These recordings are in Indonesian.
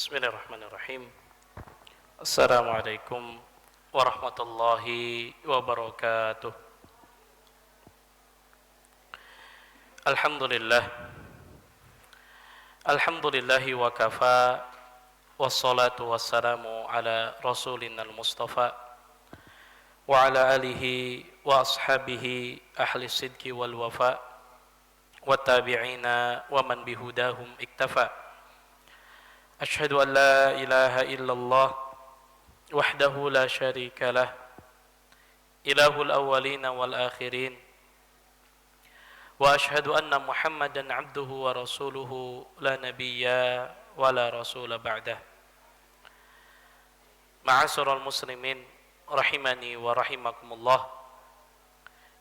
Bismillahirrahmanirrahim. Assalamualaikum warahmatullahi wabarakatuh. Alhamdulillah. Alhamdulillahi wa kafa. Wassalatu wassalamu ala rasulinal mustafa wa ala alihi wa ashabihi ahli sidki wal wafa wa tabi'ina wa man bihudahum iktafa. Ashhadu an la ilaha illallah wahdahu la syarika lah, ilahul awwalina wal akhirin, wa ashhadu anna Muhammadan abduhu wa rasuluhu la nabiyya wa la rasula ba'dah. Ma'asyiral muslimin rahimani wa rahimakumullah.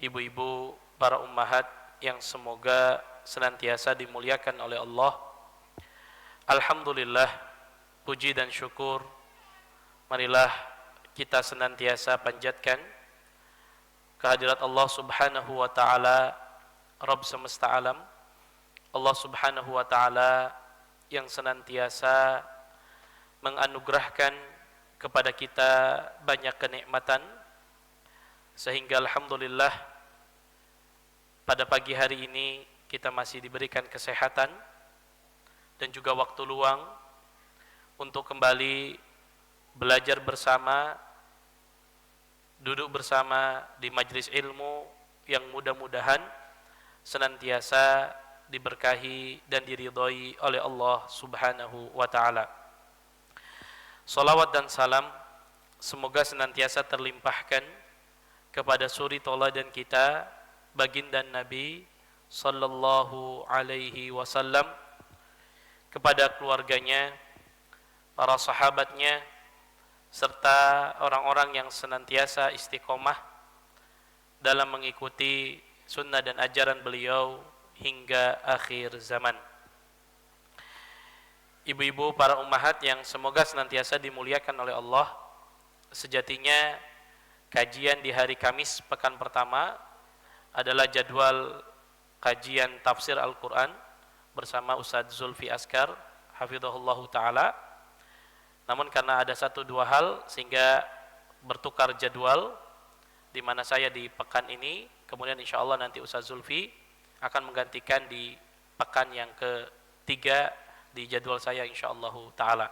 Ibu-ibu, para ummahat yang semoga senantiasa dimuliakan oleh Allah. Alhamdulillah, puji dan syukur marilah kita senantiasa panjatkan kehadirat Allah subhanahu wa ta'ala, Rabb semesta alam, Allah subhanahu wa ta'ala yang senantiasa menganugerahkan kepada kita banyak kenikmatan, sehingga alhamdulillah pada pagi hari ini kita masih diberikan kesehatan dan juga waktu luang untuk kembali belajar bersama, duduk bersama di majelis ilmu yang mudah-mudahan senantiasa diberkahi dan diridhai oleh Allah subhanahu wa ta'ala. Salawat dan salam semoga senantiasa terlimpahkan kepada suri tauladan kita, baginda Nabi sallallahu alaihi wasallam, kepada keluarganya, para sahabatnya, serta orang-orang yang senantiasa istiqomah dalam mengikuti sunnah dan ajaran beliau hingga akhir zaman. Ibu-ibu, para ummahat yang semoga senantiasa dimuliakan oleh Allah, sejatinya kajian di hari Kamis pekan pertama adalah jadwal kajian tafsir Al-Quran bersama Ustadz Zulfi Askar hafizahullahu ta'ala. Namun karena ada satu dua hal sehingga bertukar jadwal, di mana saya di pekan ini, kemudian insya Allah nanti Ustadz Zulfi akan menggantikan di pekan yang ketiga di jadwal saya insya Allah ta'ala.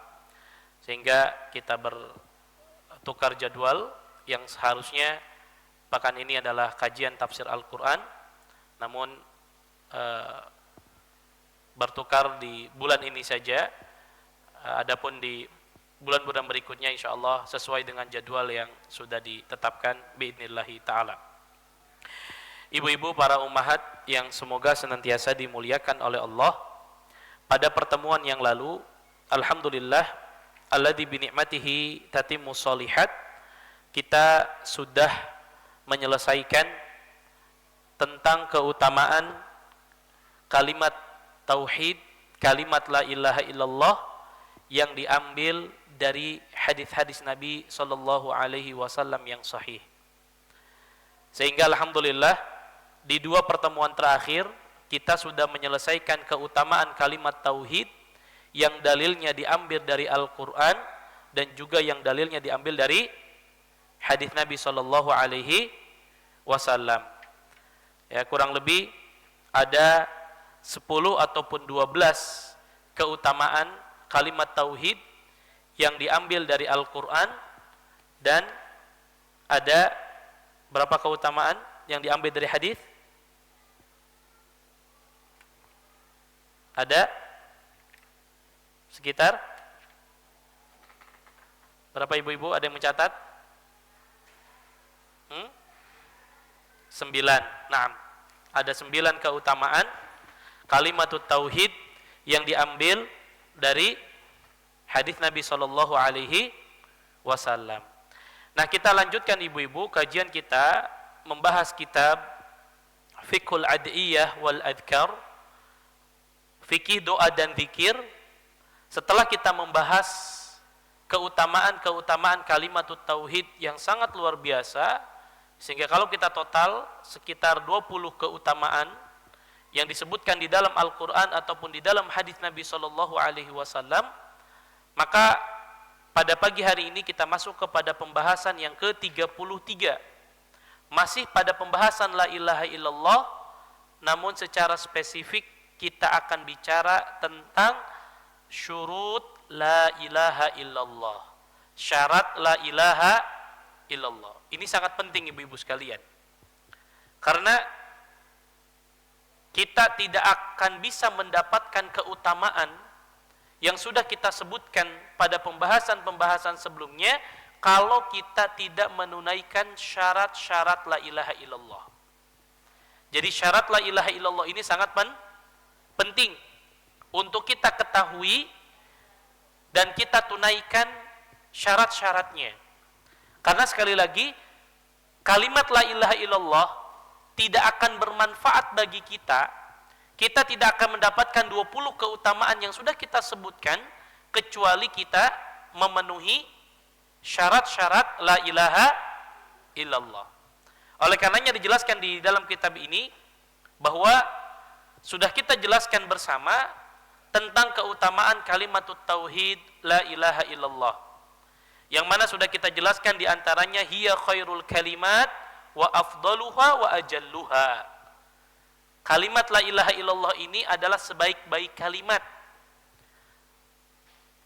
Sehingga kita bertukar jadwal, yang seharusnya pekan ini adalah kajian tafsir Al-Quran, namun bertukar di bulan ini saja. Adapun di bulan-bulan berikutnya insyaallah sesuai dengan jadwal yang sudah ditetapkan biidnillahi ta'ala. Ibu-ibu, para ummahat yang semoga senantiasa dimuliakan oleh Allah, pada pertemuan yang lalu alhamdulillah alladzi bi ni'matihi tatimmus shalihat, kita sudah menyelesaikan tentang keutamaan kalimat tauhid, kalimat la ilaha illallah yang diambil dari hadis-hadis Nabi sallallahu alaihi wasallam yang sahih. Sehingga alhamdulillah di dua pertemuan terakhir kita sudah menyelesaikan keutamaan kalimat tauhid yang dalilnya diambil dari Al-Qur'an dan juga yang dalilnya diambil dari hadis Nabi sallallahu alaihi wasallam. Ya, kurang lebih ada 10 ataupun 12 keutamaan kalimat tauhid yang diambil dari Al-Quran, dan ada berapa keutamaan yang diambil dari hadis? Ada sekitar berapa ibu-ibu? Ada yang mencatat? 9. Naam. Ada 9 keutamaan kalimatut tauhid yang diambil dari hadis Nabi sallallahu alaihi wasallam. Nah, kita lanjutkan ibu-ibu kajian kita membahas kitab Fiqhul Ad'iyah wal Adhkar, fikih doa dan zikir. Setelah kita membahas keutamaan-keutamaan kalimatut tauhid yang sangat luar biasa, sehingga kalau kita total sekitar 20 keutamaan yang disebutkan di dalam Al-Quran ataupun di dalam hadis Nabi Sallallahu Alaihi Wasallam, Maka pada pagi hari ini kita masuk kepada pembahasan yang ke-33. Masih pada pembahasan la ilaha illallah, namun secara spesifik kita akan bicara tentang syurut la ilaha illallah. Syarat la ilaha illallah. Ini sangat penting ibu-ibu sekalian. Karena kita tidak akan bisa mendapatkan keutamaan yang sudah kita sebutkan pada pembahasan-pembahasan sebelumnya kalau kita tidak menunaikan syarat-syarat la ilaha illallah. Jadi syarat la ilaha illallah ini sangat penting untuk kita ketahui dan kita tunaikan syarat-syaratnya. Karena sekali lagi, kalimat la ilaha illallah tidak akan bermanfaat bagi kita. Kita tidak akan mendapatkan 20 keutamaan yang sudah kita sebutkan kecuali kita memenuhi syarat-syarat la ilaha illallah. Oleh karenanya dijelaskan di dalam kitab ini bahwa sudah kita jelaskan bersama tentang keutamaan kalimat tauhid la ilaha illallah. Yang mana sudah kita jelaskan di antaranya hiya khairul kalimat wa afdaluha wa ajalluha. Kalimat la ilaha illallah ini adalah sebaik-baik kalimat.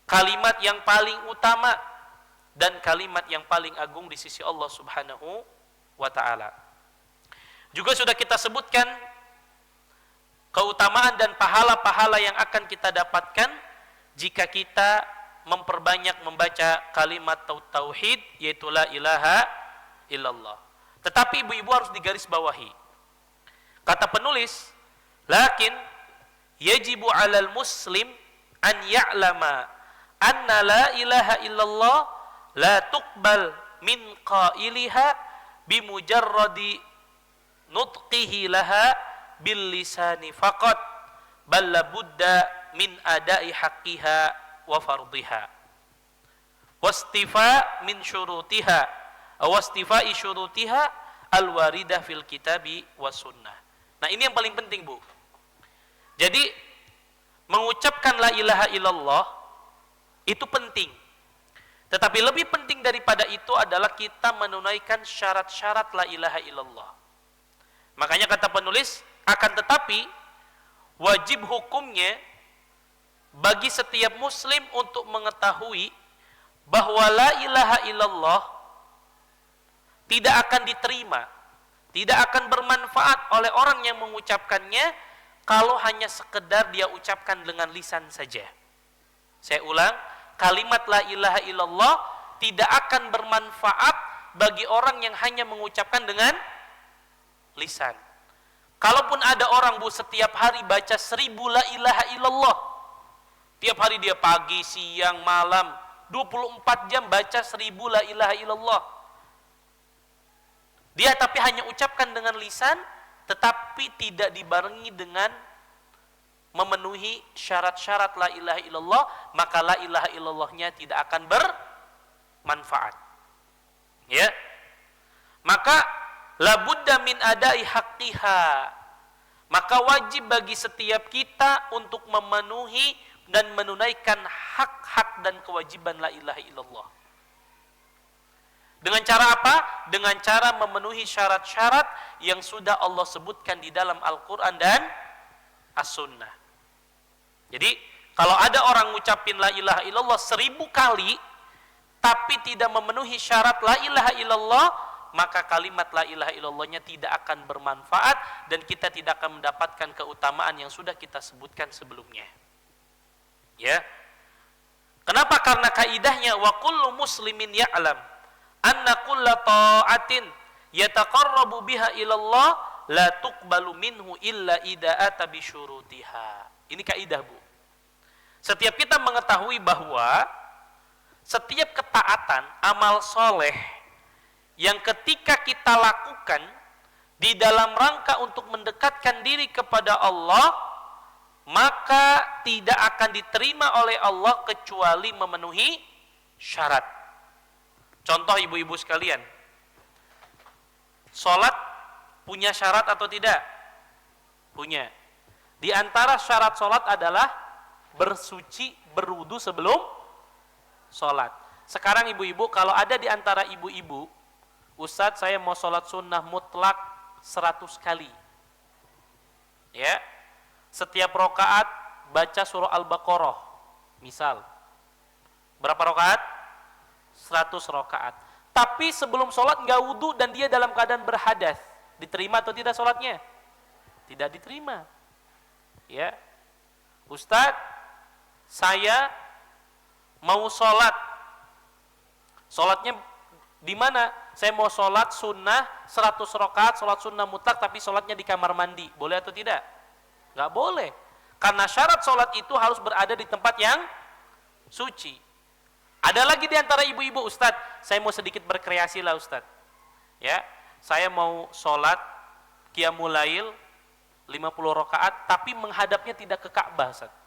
Kalimat yang paling utama dan kalimat yang paling agung di sisi Allah Subhanahu wa ta'ala. Juga sudah kita sebutkan keutamaan dan pahala-pahala yang akan kita dapatkan jika kita memperbanyak membaca kalimat tauhid, yaitu la ilaha illallah. Tetapi ibu-ibu harus digarisbawahi. Kata penulis, lakin yajibu 'alal muslim an ya'lama anna la ilaha illallah la tuqbal min qailiha bimujarradi nutqihi laha bil lisani faqat bal la budda min ada'i haqqiha wa fardhiha wastifa min syurutiha wastifa'i syurutiha al-waridah fil kitabi was sunnah. Nah, ini yang paling penting, Bu. Jadi mengucapkan la ilaha illallah itu penting. Tetapi lebih penting daripada itu adalah kita menunaikan syarat-syarat la ilaha illallah. Makanya kata penulis, akan tetapi wajib hukumnya bagi setiap muslim untuk mengetahui bahwa la ilaha illallah tidak akan diterima, tidak akan bermanfaat oleh orang yang mengucapkannya kalau hanya sekedar dia ucapkan dengan lisan saja. Saya ulang, kalimat la ilaha illallah tidak akan bermanfaat bagi orang yang hanya mengucapkan dengan lisan. Kalaupun ada orang, Bu, setiap hari baca 1000 la ilaha illallah, tiap hari dia pagi, siang, malam, 24 jam baca 1000 la ilaha illallah, dia tapi hanya ucapkan dengan lisan, tetapi tidak dibarengi dengan memenuhi syarat-syarat la ilaha illallah, maka la ilaha illallahnya tidak akan bermanfaat. Ya. Maka la budda min adai haqqiha. Maka wajib bagi setiap kita untuk memenuhi dan menunaikan hak-hak dan kewajiban la ilaha illallah. Dengan cara apa? Dengan cara memenuhi syarat-syarat yang sudah Allah sebutkan di dalam Al-Quran dan As-Sunnah. Jadi, kalau ada orang ngucapin la ilaha illallah 1000 kali, tapi tidak memenuhi syarat la ilaha illallah, maka kalimat la ilaha illallahnya tidak akan bermanfaat dan kita tidak akan mendapatkan keutamaan yang sudah kita sebutkan sebelumnya. Ya. Kenapa? Karena kaidahnya wa kullu muslimin ya'lam anna kulla ta'atin yataqarrabu biha ilallah la tuqbalu minhu illa ida'ata bisyurutiha. Ini kaidah, Bu. Setiap kita mengetahui bahwa setiap ketaatan, amal soleh yang ketika kita lakukan di dalam rangka untuk mendekatkan diri kepada Allah, maka tidak akan diterima oleh Allah kecuali memenuhi syarat. Contoh ibu-ibu sekalian, sholat punya syarat atau tidak? Punya. Di antara syarat sholat adalah bersuci, berwudu sebelum sholat. Sekarang ibu-ibu, kalau ada di antara ibu-ibu, Ustadz saya mau sholat sunnah mutlak 100 kali. Ya, setiap rokaat baca surah Al-Baqarah. Misal, berapa rokaat? 100 rokaat. Tapi sebelum sholat nggak wudhu dan dia dalam keadaan berhadas, diterima atau tidak sholatnya? Tidak diterima. Ya, Ustadz, saya mau sholat. Sholatnya di mana? Saya mau sholat sunnah 100 rokaat, sholat sunnah mutlak, tapi sholatnya di kamar mandi. Boleh atau tidak? Nggak boleh. Karena syarat sholat itu harus berada di tempat yang suci. Ada lagi di antara ibu-ibu, Ustadz, saya mau sedikit berkreasi lah Ustadz. Ya, saya mau sholat qiyamul lail 50 rakaat, tapi menghadapnya tidak ke Ka'bah, Ustadz.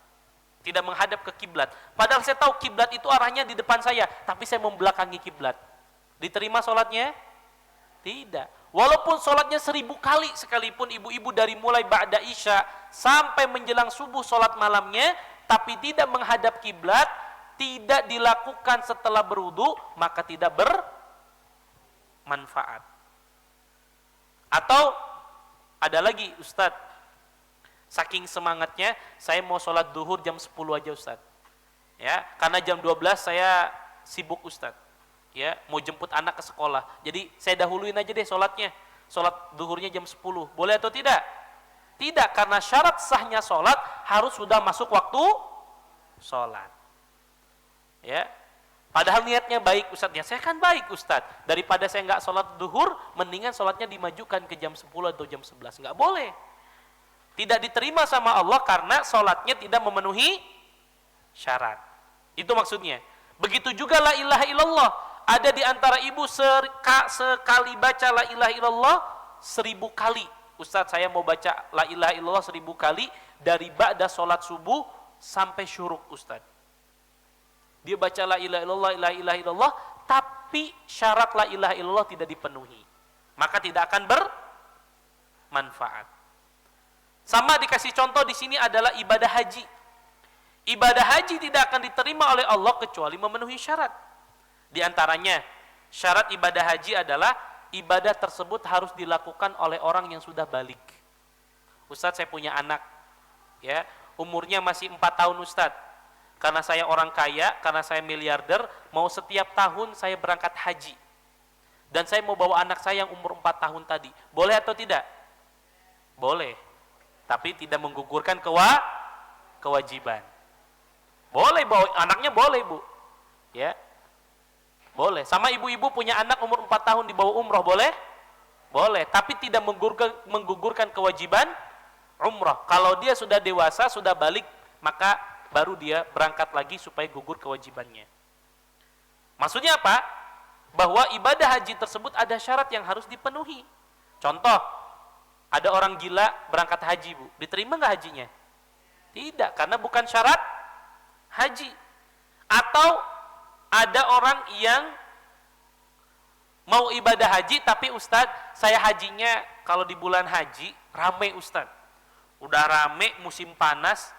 Tidak menghadap ke kiblat. Padahal saya tahu kiblat itu arahnya di depan saya, tapi saya membelakangi kiblat. Diterima sholatnya? Tidak. Walaupun sholatnya 1000 kali sekalipun ibu-ibu dari mulai ba'da isya sampai menjelang subuh sholat malamnya, tapi tidak menghadap kiblat, tidak dilakukan setelah berwudu, maka tidak bermanfaat. Atau ada lagi, Ustadz, saking semangatnya saya mau sholat duhur jam 10 aja Ustadz. Ya, karena jam 12 saya sibuk Ustadz. Ya, mau jemput anak ke sekolah. Jadi saya dahuluin aja deh sholatnya. Sholat duhurnya jam 10. Boleh atau tidak? Tidak, karena syarat sahnya sholat harus sudah masuk waktu sholat. Ya, padahal niatnya baik Ustadz. Ya, saya kan baik Ustadz. Daripada saya nggak sholat duhur, mendingan sholatnya dimajukan ke jam 10 atau jam 11. Nggak boleh. Tidak diterima sama Allah karena sholatnya tidak memenuhi syarat. Itu maksudnya. Begitu juga la ilaha illallah. Ada di antara ibu sekali baca la ilaha illallah 1000 kali. Ustadz, saya mau baca la ilaha illallah 1000 kali dari ba'da sholat subuh sampai syuruk Ustadz. Dia baca la ilaha illallah, tapi syarat la ilaha illallah tidak dipenuhi. Maka tidak akan bermanfaat. Sama dikasih contoh di sini adalah ibadah haji. Ibadah haji tidak akan diterima oleh Allah kecuali memenuhi syarat. Di antaranya, syarat ibadah haji adalah ibadah tersebut harus dilakukan oleh orang yang sudah balik. Ustadz, saya punya anak, ya, umurnya masih 4 tahun Ustadz. Karena saya orang kaya, karena saya miliarder, mau setiap tahun saya berangkat haji. Dan saya mau bawa anak saya yang umur 4 tahun tadi. Boleh atau tidak? Boleh. Tapi tidak menggugurkan kewajiban. Boleh bawa anaknya, boleh Bu. Ya. Boleh. Sama ibu-ibu punya anak umur 4 tahun dibawa umroh, boleh? Boleh. Tapi tidak menggugurkan kewajiban umroh. Kalau dia sudah dewasa, sudah balik, maka baru dia berangkat lagi supaya gugur kewajibannya. Maksudnya apa? Bahwa ibadah haji tersebut ada syarat yang harus dipenuhi. Contoh, ada orang gila berangkat haji Bu, diterima nggak hajinya? Tidak, karena bukan syarat haji. Atau ada orang yang mau ibadah haji, tapi Ustadz, saya hajinya kalau di bulan haji rame Ustadz. Udah rame, musim panas,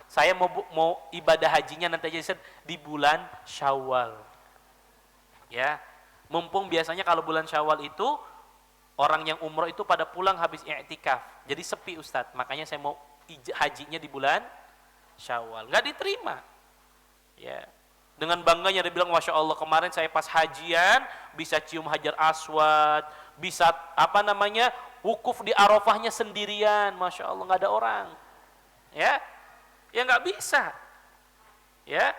saya mau ibadah hajinya nanti aja di bulan Syawal. Ya, mumpung biasanya kalau bulan Syawal itu orang yang umroh itu pada pulang habis i'tikaf. Jadi sepi Ustadz. Makanya saya mau hajinya di bulan Syawal. Nggak diterima. Ya. Dengan bangganya dia bilang, Masya Allah, kemarin saya pas hajian bisa cium Hajar Aswad, bisa wukuf di Arafahnya sendirian. Masya Allah, nggak ada orang. Ya. Ya nggak bisa. Ya,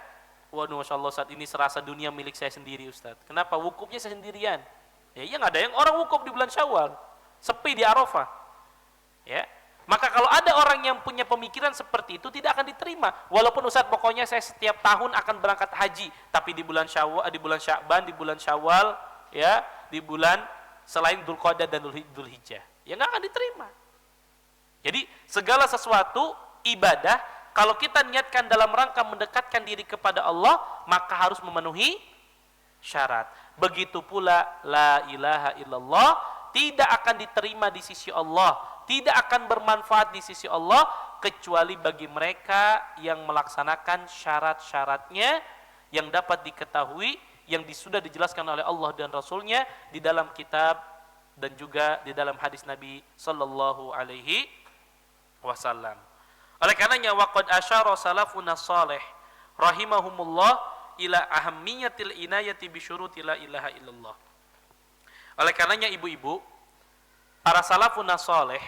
waduh, Masya Allah, saat ini serasa dunia milik saya sendiri Ustaz. Kenapa? Wukufnya saya sendirian. Ya nggak ada yang orang wukuf di bulan Syawal, sepi di Arafah. Ya, maka kalau ada orang yang punya pemikiran seperti itu tidak akan diterima. Walaupun Ustaz, pokoknya saya setiap tahun akan berangkat haji, tapi di bulan Syawal, di bulan Sya'ban, di bulan Syawal, ya, di bulan selain Dzulqa'dah dan Dzulhijjah, ya nggak akan diterima. Jadi segala sesuatu ibadah kalau kita niatkan dalam rangka mendekatkan diri kepada Allah, maka harus memenuhi syarat. Begitu pula la ilaha illallah tidak akan diterima di sisi Allah, tidak akan bermanfaat di sisi Allah kecuali bagi mereka yang melaksanakan syarat-syaratnya, yang dapat diketahui, yang sudah dijelaskan oleh Allah dan Rasulnya di dalam kitab dan juga di dalam hadis Nabi sallallahu alaihi wasallam. Oleh karenanya waqad asyara salafuna salih rahimahumullah ila ahammiyatil inayati bi syuruti la ilaha illallah. Oleh karenanya ibu-ibu, para salafun saleh,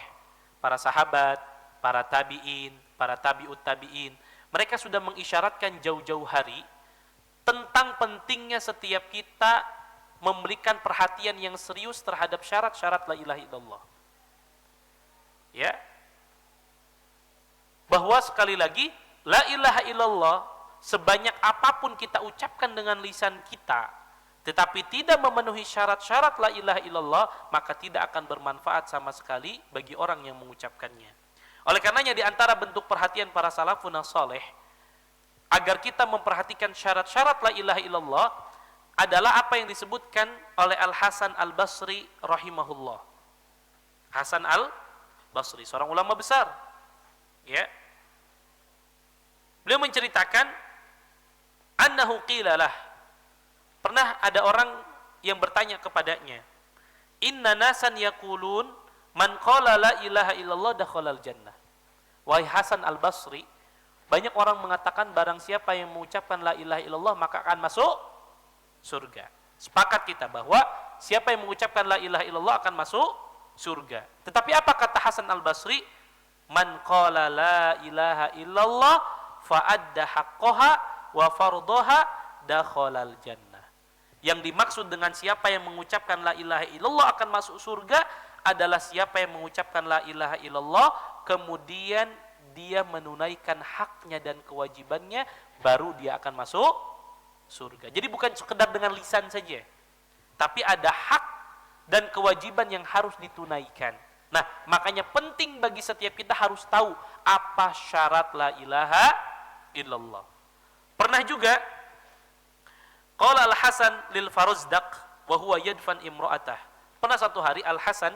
para sahabat, para tabi'in, para tabi'ut tabi'in, mereka sudah mengisyaratkan jauh-jauh hari tentang pentingnya setiap kita memberikan perhatian yang serius terhadap syarat-syarat la ilaha illallah. Ya. Bahwa sekali lagi, la ilaha illallah sebanyak apapun kita ucapkan dengan lisan kita, tetapi tidak memenuhi syarat-syarat la ilaha illallah, maka tidak akan bermanfaat sama sekali bagi orang yang mengucapkannya. Oleh karenanya di antara bentuk perhatian para salafun saleh agar kita memperhatikan syarat-syarat la ilaha illallah adalah apa yang disebutkan oleh Al-Hasan Al-Basri rahimahullah. Hasan Al-Basri, seorang ulama besar. Ya. Beliau menceritakan annahu qila lah, pernah ada orang yang bertanya kepadanya, inna nasan yaqulun man qala la ilaha illallah dakhalal jannah. Wahai Hasan Al-Basri, banyak orang mengatakan barang siapa yang mengucapkan la ilaha illallah maka akan masuk surga. Sepakat kita bahwa siapa yang mengucapkan la ilaha illallah akan masuk surga. Tetapi apa kata Hasan Al-Basri? Man qala la ilaha illallah fa'adda haqqaha wa fardaha dakhalal jannah. Yang dimaksud dengan siapa yang mengucapkan la ilaha illallah akan masuk surga adalah siapa yang mengucapkan la ilaha illallah kemudian dia menunaikan haknya dan kewajibannya, baru dia akan masuk surga. Jadi bukan sekedar dengan lisan saja, tapi ada hak dan kewajiban yang harus ditunaikan. Nah, makanya penting bagi setiap kita harus tahu apa syarat la ilaha illallah. Pernah juga qala Al-Hasan lil Faruzdaq wa huwa yadfan imra'atah. Pernah satu hari Al-Hasan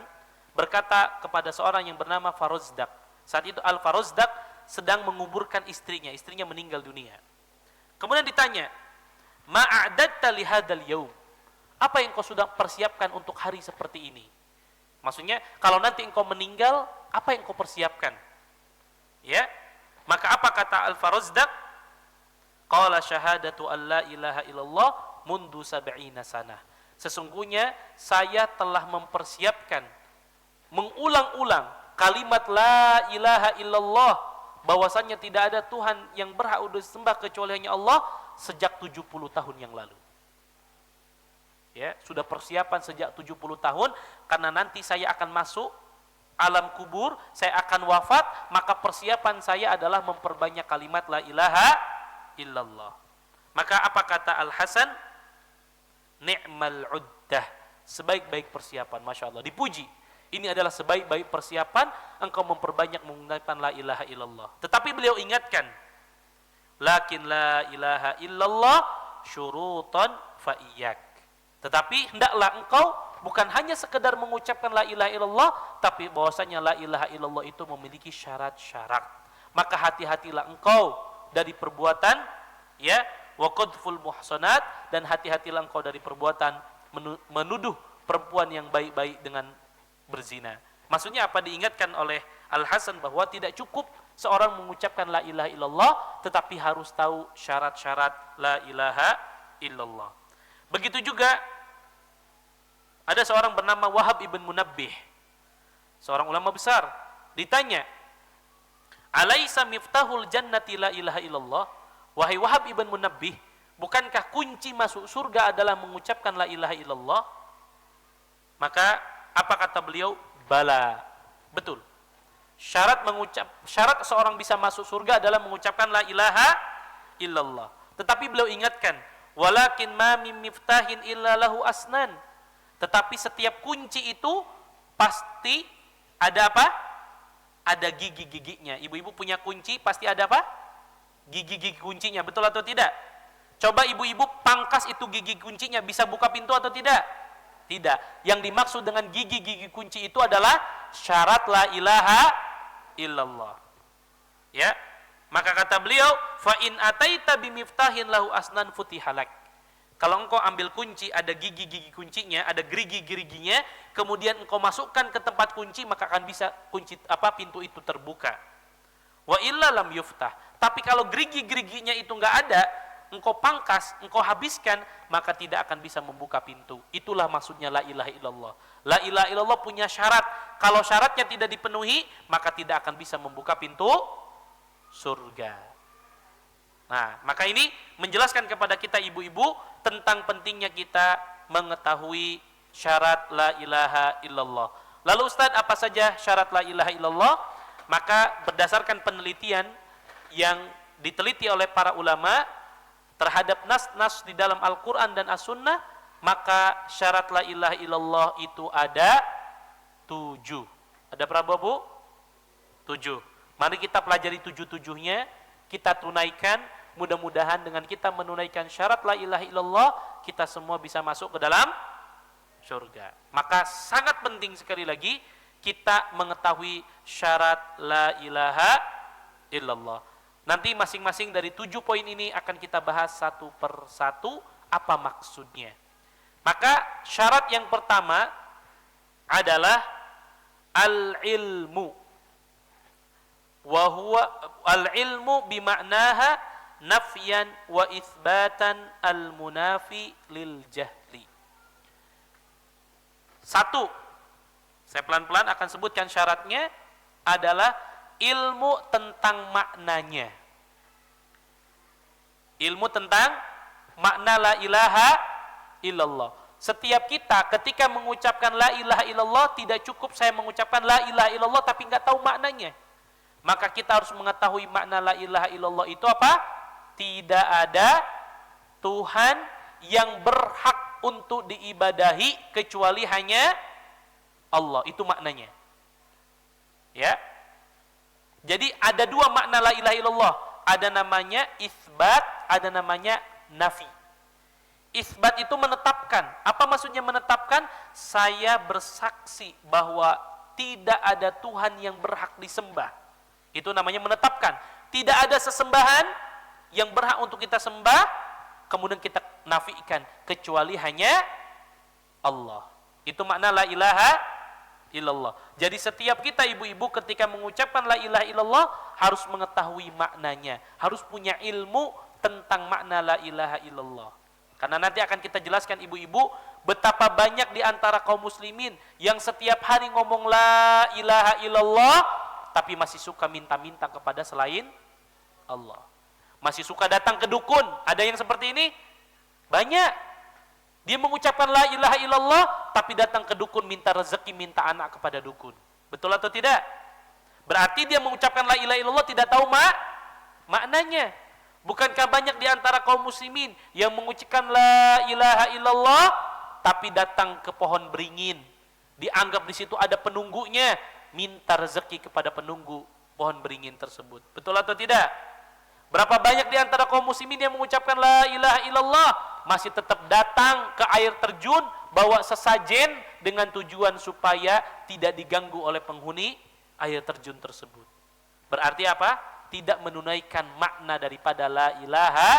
berkata kepada seorang yang bernama Faruzdaq. Saat itu Al-Faruzdaq sedang menguburkan istrinya meninggal dunia. Kemudian ditanya, "Ma'adatta li hadzal yaum?" Apa yang kau sudah persiapkan untuk hari seperti ini? Maksudnya, kalau nanti engkau meninggal, apa yang kau persiapkan? Ya. Maka apa kata Al-Faruzdaq? Qala syahadatu an la ilaha illallah mundu sab'ina sanah. Sesungguhnya saya telah mempersiapkan mengulang-ulang kalimat la ilaha illallah, bahwasannya tidak ada Tuhan yang berhak untuk disembah kecuali hanya Allah, sejak 70 tahun yang lalu. Ya, sudah persiapan sejak 70 tahun karena nanti saya akan masuk alam kubur, saya akan wafat, maka persiapan saya adalah memperbanyak kalimat la ilaha illallah. Maka apa kata Al-Hasan? Ni'mal uddah, sebaik-baik persiapan. Masya Allah, dipuji. Ini adalah sebaik-baik persiapan engkau memperbanyak menggunakan la ilaha illallah. Tetapi beliau ingatkan, lakin la ilaha illallah syurutan fa'iyyak. Tetapi hendaklah engkau bukan hanya sekedar mengucapkan la ilaha illallah, tapi bahwasanya la ilaha illallah itu memiliki syarat-syarat. Maka hati-hatilah engkau dari perbuatan ya wa qadful muhsanat, dan hati-hatilah engkau dari perbuatan menuduh perempuan yang baik-baik dengan berzina. Maksudnya apa? Diingatkan oleh Al-Hasan bahwa tidak cukup seorang mengucapkan la ilaha illallah, tetapi harus tahu syarat-syarat la ilaha illallah. Begitu juga ada seorang bernama Wahab ibn Munabbih, seorang ulama besar, ditanya, "Alaisa miftahul jannati la ilaha illallah?" Wahai Wahab ibn Munabbih, bukankah kunci masuk surga adalah mengucapkan la ilaha illallah? Maka apa kata beliau? Bala, betul. Syarat seorang bisa masuk surga adalah mengucapkan la ilaha illallah. Tetapi beliau ingatkan, walakin ma min miftahin illa lahu asnan. Tetapi setiap kunci itu pasti ada apa? Ada gigi-giginya. Ibu-ibu punya kunci, pasti ada apa? Gigi-gigi kuncinya, betul atau tidak? Coba ibu-ibu pangkas itu gigi kuncinya, bisa buka pintu atau tidak? Tidak. Yang dimaksud dengan gigi-gigi kunci itu adalah syarat la ilaha illallah. Ya. Maka kata beliau, fa in ataita bimiftahin lahu asnan futihalak. Kalau engkau ambil kunci, ada gigi-gigi kuncinya, ada gerigi-geriginya, kemudian engkau masukkan ke tempat kunci, maka akan bisa pintu itu terbuka. Wa illa lam yuftah. Tapi kalau gerigi-geriginya itu enggak ada, engkau pangkas, engkau habiskan, maka tidak akan bisa membuka pintu. Itulah maksudnya la ilaha illallah. La ilaha illallah punya syarat. Kalau syaratnya tidak dipenuhi, maka tidak akan bisa membuka pintu surga. Nah, maka ini menjelaskan kepada kita ibu-ibu tentang pentingnya kita mengetahui syarat la ilaha illallah. Lalu Ustaz, apa saja syarat la ilaha illallah? Maka berdasarkan penelitian yang diteliti oleh para ulama terhadap nas-nas di dalam Al-Quran dan As-Sunnah, maka syarat la ilaha illallah itu ada 7. Ada berapa, Bu? 7. Mari kita pelajari 7-7-nya, kita tunaikan. Mudah-mudahan dengan kita menunaikan syarat la ilaha illallah, kita semua bisa masuk ke dalam surga. Maka sangat penting sekali lagi kita mengetahui syarat la ilaha illallah. Nanti masing-masing dari 7 poin ini akan kita bahas satu per satu apa maksudnya. Maka syarat yang pertama adalah al-ilmu. Wa huwa al-ilmu bima'naha nafyan wa itsbatan al-munafi lil jahli. 1. Saya pelan-pelan akan sebutkan syaratnya adalah ilmu tentang maknanya. Ilmu tentang makna la ilaha illallah. Setiap kita ketika mengucapkan la ilaha illallah, tidak cukup saya mengucapkan la ilaha illallah tapi enggak tahu maknanya. Maka kita harus mengetahui makna la ilaha illallah itu apa? Tidak ada Tuhan yang berhak untuk diibadahi kecuali hanya Allah. Itu maknanya. Ya. Jadi ada 2 makna la ilaha illallah. Ada namanya isbat, ada namanya nafi. Isbat itu menetapkan. Apa maksudnya menetapkan? Saya bersaksi bahwa tidak ada Tuhan yang berhak disembah. Itu namanya menetapkan. Tidak ada sesembahan yang berhak untuk kita sembah, kemudian kita nafikan kecuali hanya Allah. Itu makna la ilaha illallah. Jadi setiap kita ibu-ibu ketika mengucapkan la ilaha illallah harus mengetahui maknanya, harus punya ilmu tentang makna la ilaha illallah. Karena nanti akan kita jelaskan ibu-ibu betapa banyak di antara kaum muslimin yang setiap hari ngomong la ilaha illallah tapi masih suka minta-minta kepada selain Allah. Masih suka datang ke dukun. Ada yang seperti ini? Banyak. Dia mengucapkan la ilaha illallah tapi datang ke dukun minta rezeki, minta anak kepada dukun. Betul atau tidak? Berarti dia mengucapkan la ilaha illallah tidak tahu maknanya. Bukankah banyak di antara kaum muslimin yang mengucapkan la ilaha illallah tapi datang ke pohon beringin, dianggap di situ ada penunggunya, minta rezeki kepada penunggu pohon beringin tersebut. Betul atau tidak? Berapa banyak di antara kaum muslimin yang mengucapkan la ilaha illallah masih tetap datang ke air terjun bawa sesajen dengan tujuan supaya tidak diganggu oleh penghuni air terjun tersebut. Berarti apa? Tidak menunaikan makna daripada la ilaha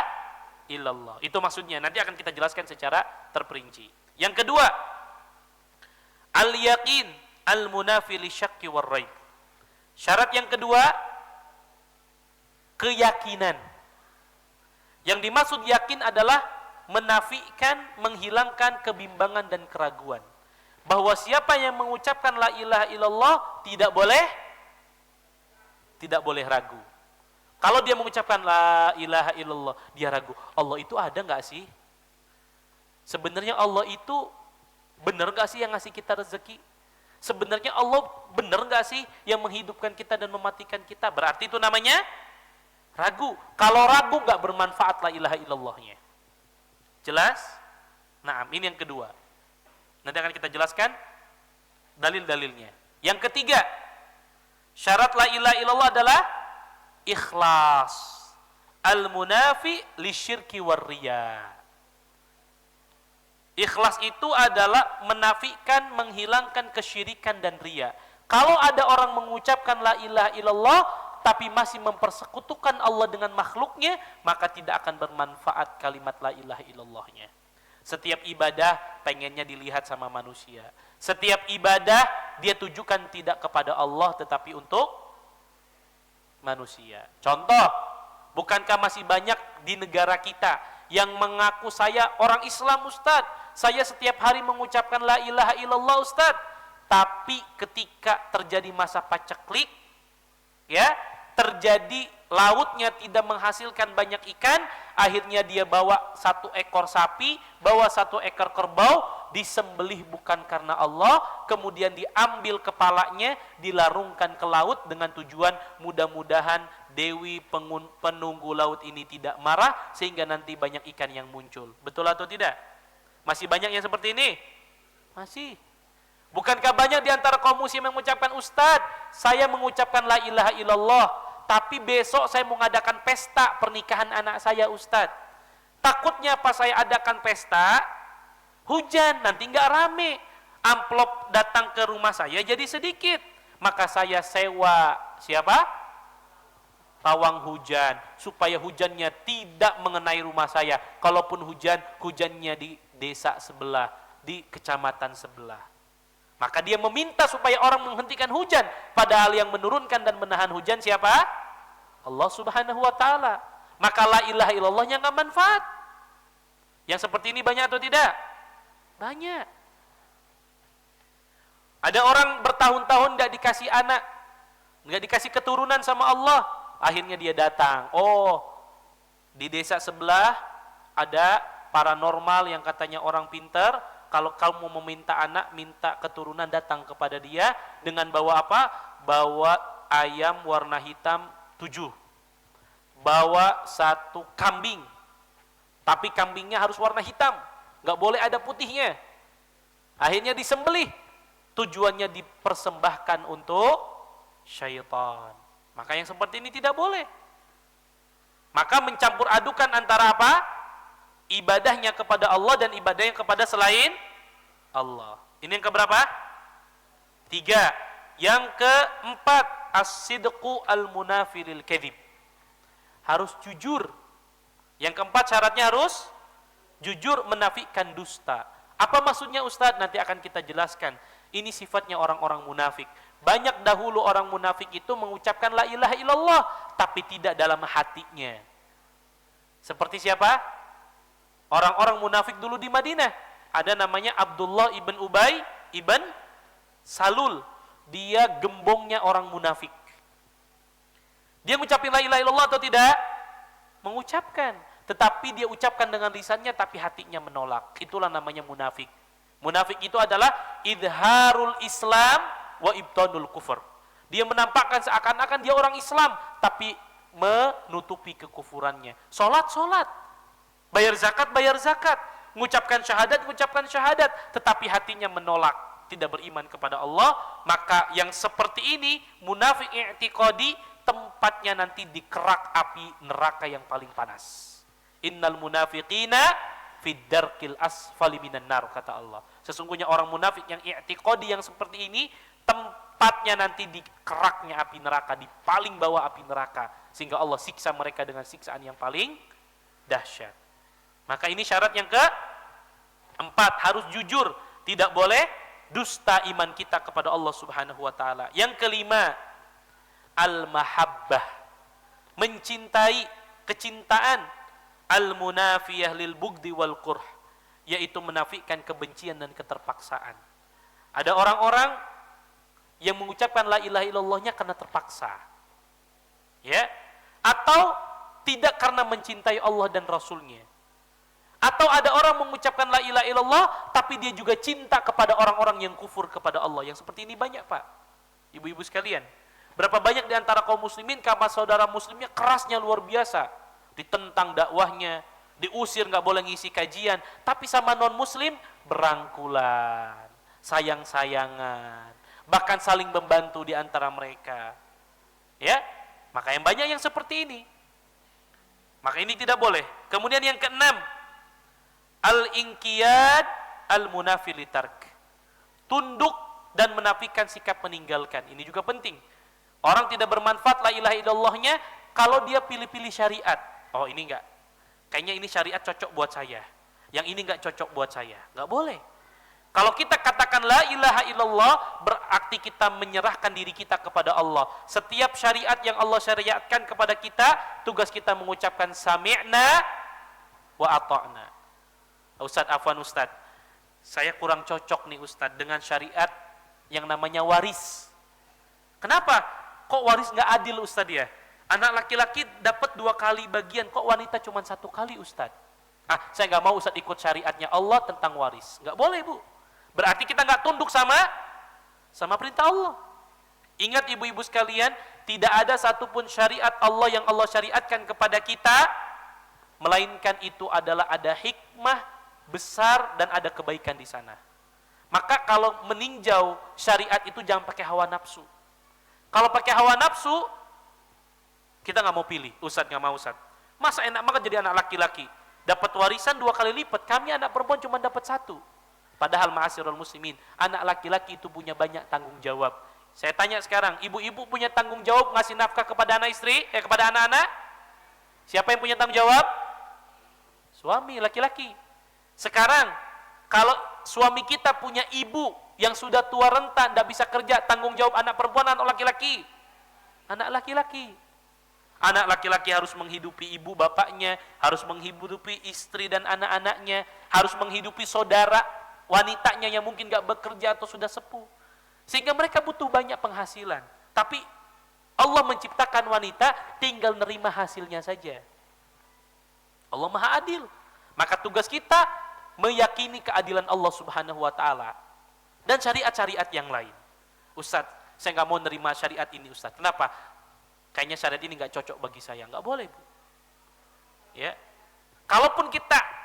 illallah. Itu maksudnya. Nanti akan kita jelaskan secara terperinci. Yang kedua, al-yaqin al-munafi lisyakki war-raib. Syarat yang kedua, keyakinan. Yang dimaksud yakin adalah menafikan, menghilangkan kebimbangan dan keraguan. Bahwa siapa yang mengucapkan la ilaha illallah tidak boleh ragu. Kalau dia mengucapkan la ilaha illallah, dia ragu. Allah itu ada enggak sih? Sebenarnya Allah itu benar enggak sih yang ngasih kita rezeki? Sebenarnya Allah benar enggak sih yang menghidupkan kita dan mematikan kita? Berarti itu namanya ragu. Kalau ragu enggak bermanfaat la ilaha illallahnya. Jelas? Nah, ini yang kedua. Nanti akan kita jelaskan dalil-dalilnya. Yang ketiga, syarat la ilaha illallah adalah ikhlas. Al-munafi lisyirki war-riya. Ikhlas itu adalah menafikan, menghilangkan kesyirikan dan riya. Kalau ada orang mengucapkan la ilaha illallah tapi masih mempersekutukan Allah dengan makhluknya, maka tidak akan bermanfaat kalimat la ilaha illallahnya. Setiap ibadah pengennya dilihat sama manusia. Setiap ibadah dia tujukan tidak kepada Allah tetapi untuk manusia. Contoh, bukankah masih banyak di negara kita yang mengaku saya orang Islam Ustaz, saya setiap hari mengucapkan la ilaha illallah Ustaz, tapi ketika terjadi masa paceklik, ya, terjadi lautnya tidak menghasilkan banyak ikan, akhirnya dia bawa 1 ekor sapi, bawa 1 ekor kerbau, disembelih bukan karena Allah, kemudian diambil kepalanya, dilarungkan ke laut dengan tujuan mudah-mudahan Dewi penunggu laut ini tidak marah sehingga nanti banyak ikan yang muncul. Betul atau tidak? Masih banyak yang seperti ini? Masih. Bukankah banyak di antara kaum muslim yang mengucapkan, Ustaz, saya mengucapkan la ilaha illallah, tapi besok saya mau mengadakan pesta pernikahan anak saya Ustaz. Takutnya pas saya adakan pesta, hujan, nanti nggak rame. Amplop datang ke rumah saya jadi sedikit. Maka saya sewa, siapa? Pawang hujan, supaya hujannya tidak mengenai rumah saya. Kalaupun hujan, hujannya di desa sebelah, di kecamatan sebelah. Maka dia meminta supaya orang menghentikan hujan, padahal yang menurunkan dan menahan hujan siapa? Allah Subhanahu wa taala. Maka la ilaha illallahnya enggak manfaat. Yang seperti ini banyak atau tidak? Banyak. Ada orang bertahun-tahun enggak dikasih anak, enggak dikasih keturunan sama Allah, akhirnya dia datang. Oh, di desa sebelah ada paranormal yang katanya orang pintar. Kalau kamu mau meminta anak, minta keturunan, datang kepada dia dengan bawa apa? Bawa ayam warna hitam 7. Bawa 1 kambing. Tapi kambingnya harus warna hitam, nggak boleh ada putihnya. Akhirnya disembelih. Tujuannya dipersembahkan untuk syaitan. Maka yang seperti ini tidak boleh. Maka mencampur adukan antara apa? Ibadahnya kepada Allah dan ibadahnya kepada selain Allah. Ini yang keberapa? 3. Yang keempat, as-sidqu al-munafilil kadhib. Harus jujur. Yang keempat syaratnya harus jujur, menafikan dusta. Apa maksudnya Ustaz? Nanti akan kita jelaskan. Ini sifatnya orang-orang munafik. Banyak dahulu orang munafik itu mengucapkan la ilaha illallah, tapi tidak dalam hatinya. Seperti siapa? Orang-orang munafik dulu di Madinah. Ada namanya Abdullah ibn Ubay ibn Salul. Dia gembongnya orang munafik. Dia mengucapkan la ilaha illallah atau tidak? Mengucapkan. Tetapi dia ucapkan dengan lisannya, tapi hatinya menolak. Itulah namanya munafik. Munafik itu adalah idharul Islam wa ibtanul kufur. Dia menampakkan seakan-akan dia orang Islam, tapi menutupi kekufurannya. Solat, bayar zakat, mengucapkan syahadat, tetapi hatinya menolak, tidak beriman kepada Allah. Maka yang seperti ini, munafik i'tiqadi, tempatnya nanti di kerak api neraka yang paling panas. Innal munafiqina fid darkil asfali minan nar, kata Allah. Sesungguhnya orang munafik yang i'tiqadi yang seperti ini, tempatnya nanti di keraknya api neraka, di paling bawah api neraka, sehingga Allah siksa mereka dengan siksaan yang paling dahsyat. Maka ini syarat yang keempat, harus jujur, tidak boleh dusta iman kita kepada Allah Subhanahu wa taala. Yang kelima, al-mahabbah, mencintai, kecintaan, al-munafiyah lil bugdi wal qurh, yaitu menafikan kebencian dan keterpaksaan. Ada orang-orang yang mengucapkan la ilaha illallahnya karena terpaksa. Ya, atau tidak karena mencintai Allah dan Rasulnya. Atau ada orang mengucapkan la ilaha illallah, tapi dia juga cinta kepada orang-orang yang kufur kepada Allah. Yang seperti ini banyak, Pak. Ibu-ibu sekalian. Berapa banyak di antara kaum muslimin, sama saudara muslimnya kerasnya luar biasa. Ditentang dakwahnya, diusir, nggak boleh ngisi kajian. Tapi sama non-muslim, berangkulan, sayang-sayangan. Bahkan saling membantu di antara mereka. Ya, maka yang banyak yang seperti ini. Maka ini tidak boleh. Kemudian yang keenam, al-inqiyad al-munafilitark, tunduk dan menafikan sikap meninggalkan. Ini juga penting. Orang tidak bermanfaat la ilaha illallahnya kalau dia pilih-pilih syariat. Oh ini enggak, kayaknya ini syariat cocok buat saya, yang ini enggak cocok buat saya. Enggak boleh. Kalau kita katakan la ilaha illallah, berarti kita menyerahkan diri kita kepada Allah. Setiap syariat yang Allah syariatkan kepada kita, tugas kita mengucapkan sami'na wa ata'na. Ustaz, afwan Ustaz, saya kurang cocok nih Ustaz dengan syariat yang namanya waris. Kenapa? Kok waris nggak adil Ustaz ya? Anak laki-laki dapat 2 kali bagian, kok wanita cuma 1 kali Ustaz? Saya nggak mau Ustaz ikut syariatnya Allah tentang waris. Nggak boleh Bu. Berarti kita nggak tunduk sama perintah Allah. Ingat ibu-ibu sekalian, tidak ada satupun syariat Allah yang Allah syariatkan kepada kita, melainkan itu adalah ada hikmah besar dan ada kebaikan di sana. Maka kalau meninjau syariat itu jangan pakai hawa nafsu. Kalau pakai hawa nafsu, kita nggak mau pilih. Ustaz nggak mau Ustaz. Masa enak banget jadi anak laki-laki, dapat warisan 2 kali lipat. Kami anak perempuan cuma dapat 1. Padahal ma'asyiral muslimin, anak laki-laki itu punya banyak tanggung jawab. Saya tanya sekarang, ibu-ibu punya tanggung jawab ngasih nafkah kepada anak istri, kepada anak-anak? Siapa yang punya tanggung jawab? Suami, laki-laki. Sekarang, kalau suami kita punya ibu yang sudah tua renta, tidak bisa kerja, tanggung jawab anak perempuan atau laki-laki? Anak laki-laki. Anak laki-laki harus menghidupi ibu bapaknya, harus menghidupi istri dan anak-anaknya, harus menghidupi saudara wanitanya yang mungkin gak bekerja atau sudah sepuh. Sehingga mereka butuh banyak penghasilan. Tapi Allah menciptakan wanita tinggal nerima hasilnya saja. Allah Maha Adil. Maka tugas kita meyakini keadilan Allah Subhanahu wa taala dan syariat-syariat yang lain. Ustaz, saya nggak mau nerima syariat ini Ustaz. Kenapa? Kayaknya syariat ini nggak cocok bagi saya. Nggak boleh Bu. Ya, kalaupun kita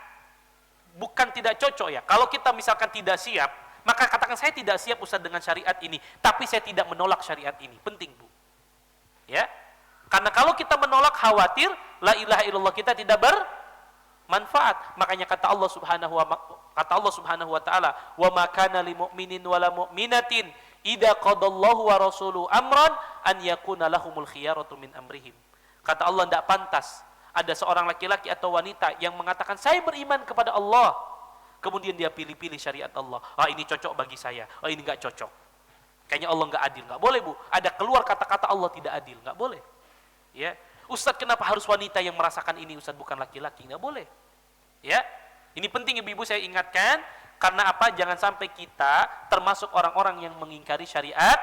bukan tidak cocok ya, kalau kita misalkan tidak siap, maka katakan saya tidak siap Ustaz dengan syariat ini, tapi saya tidak menolak syariat ini. Penting Bu. Ya, karena kalau kita menolak khawatir la ilaha illallah kita tidak bermanfaat. Makanya kata Allah Subhanahu wa taala, "Wa ma kana lil mu'minin wala mu'minatin idza qadallahu wa rasuluhu amran an yakuna lahumul khiyaratu min amrihim." Kata Allah, tidak pantas ada seorang laki-laki atau wanita yang mengatakan saya beriman kepada Allah, kemudian dia pilih-pilih syariat Allah. Ini cocok bagi saya, ini enggak cocok. Kayaknya Allah enggak adil. Enggak boleh Bu. Ada keluar kata-kata Allah tidak adil, enggak boleh. Ya. Ustaz, kenapa harus wanita yang merasakan ini Ustaz, bukan laki-laki? Enggak boleh. Ya. Ini penting ibu-ibu saya ingatkan, karena apa? Jangan sampai kita termasuk orang-orang yang mengingkari syariat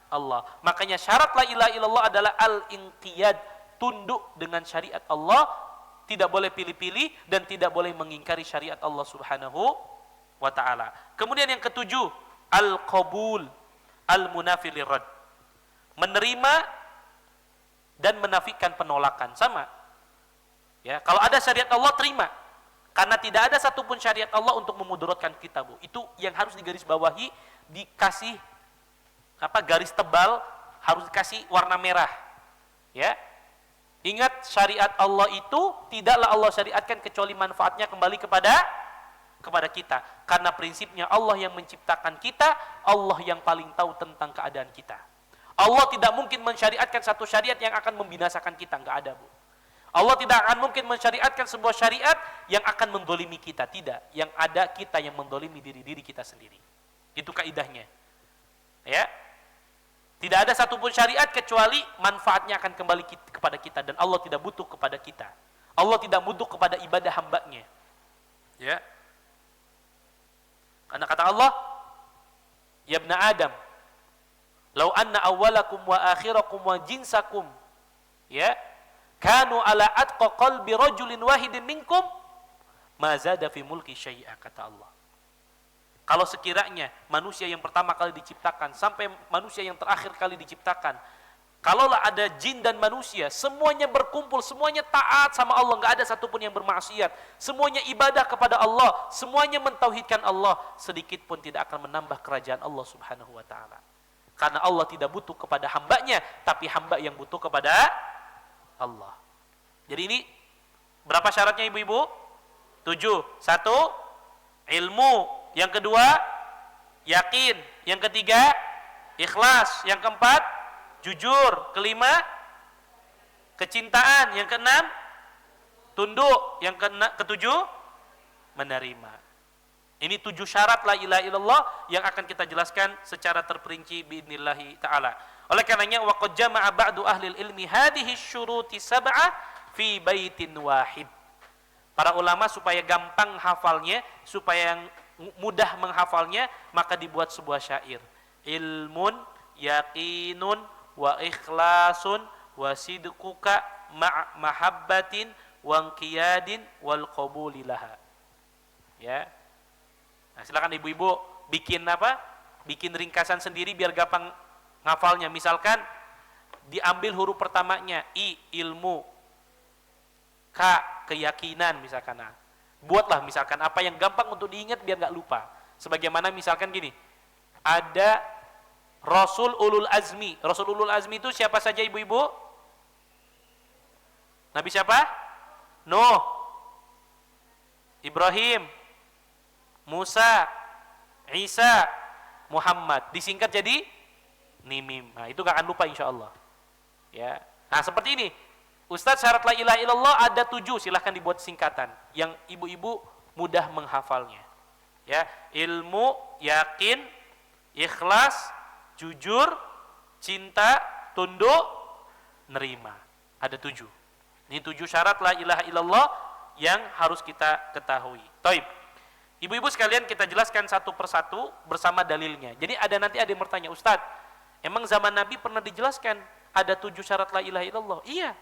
Allah. Makanya syarat la ilaha illallah adalah al-inqiyad, tunduk dengan syariat Allah, tidak boleh pilih-pilih dan tidak boleh mengingkari syariat Allah Subhanahu wa taala. Kemudian yang ketujuh, al-qabul al-munafi lirad. Menerima dan menafikan penolakan. Sama. Ya, kalau ada syariat Allah terima. Karena tidak ada satupun syariat Allah untuk memudaratkan kita, Bu. Itu yang harus digarisbawahi, dikasih garis tebal, harus dikasih warna merah. Ya. Ingat, syariat Allah itu tidaklah Allah syariatkan kecuali manfaatnya kembali kepada kita. Karena prinsipnya Allah yang menciptakan kita, Allah yang paling tahu tentang keadaan kita. Allah tidak mungkin mensyariatkan satu syariat yang akan membinasakan kita, enggak ada, Bu. Allah tidak akan mungkin mensyariatkan sebuah syariat yang akan mendolimi kita. Tidak. Yang ada kita yang mendolimi diri kita sendiri. Itu kaidahnya. Ya. Tidak ada satupun syariat kecuali manfaatnya akan kembali kepada kita. Dan Allah tidak butuh kepada kita. Allah tidak butuh kepada ibadah hambanya. Ya. Karena kata Allah, ya ibna Adam, lau anna awwalakum wa akhirakum wa jinsakum, ya, kanu ala atqa qalbi rajulin wahidin minkum ma zada fi mulki syai'a, kata Allah. Kalau sekiranya manusia yang pertama kali diciptakan sampai manusia yang terakhir kali diciptakan, kalaulah ada jin dan manusia semuanya berkumpul, semuanya taat sama Allah, enggak ada satupun yang bermaksiat, semuanya ibadah kepada Allah, semuanya mentauhidkan Allah, sedikit pun tidak akan menambah kerajaan Allah Subhanahu wa taala. Karena Allah tidak butuh kepada hambanya, tapi hamba yang butuh kepada Allah. Jadi ini berapa syaratnya ibu-ibu? 7. 1, ilmu. Yang kedua, yakin. Yang ketiga, ikhlas. Yang keempat, jujur. Kelima, kecintaan. Yang keenam, tunduk. Yang ketujuh, menerima. Ini 7 syarat la ilaha illallah yang akan kita jelaskan secara terperinci biidnillahi ta'ala. Oleh karenanya waqad jama'a ba'du ahli ilmi hadhihi syuruti sab'ah fi baitin wahid. Para ulama supaya gampang hafalnya, supaya mudah menghafalnya, maka dibuat sebuah syair. Ilmun yaqinun wa ikhlasun wa sidquka mahabbatin wa qiyadin wal qabuli laha. Ya. Nah, silakan ibu-ibu bikin apa? Bikin ringkasan sendiri biar gampang ngafalnya. Misalkan diambil huruf pertamanya I, ilmu, K, keyakinan misalkan. Nah, buatlah misalkan apa yang gampang untuk diingat biar nggak lupa. Sebagaimana misalkan gini, ada Rasul Ulul Azmi. Rasul Ulul Azmi itu siapa saja ibu-ibu? Nabi siapa? Nuh, Ibrahim, Musa, Isa, Muhammad. Disingkat jadi Nimim. Nah, itu gak akan lupa insya Allah. Ya. Nah, seperti ini. Ustadz, syarat la ilaha illallah ada 7. Silahkan dibuat singkatan yang ibu-ibu mudah menghafalnya. Ya, ilmu, yakin, ikhlas, jujur, cinta, tunduk, nerima. Ada 7. Ini 7 syarat la ilaha illallah yang harus kita ketahui. Taib. Ibu-ibu sekalian, kita jelaskan satu persatu bersama dalilnya. Jadi nanti ada yang bertanya, Ustadz, emang zaman Nabi pernah dijelaskan ada 7 syarat la ilaha illallah? Iya.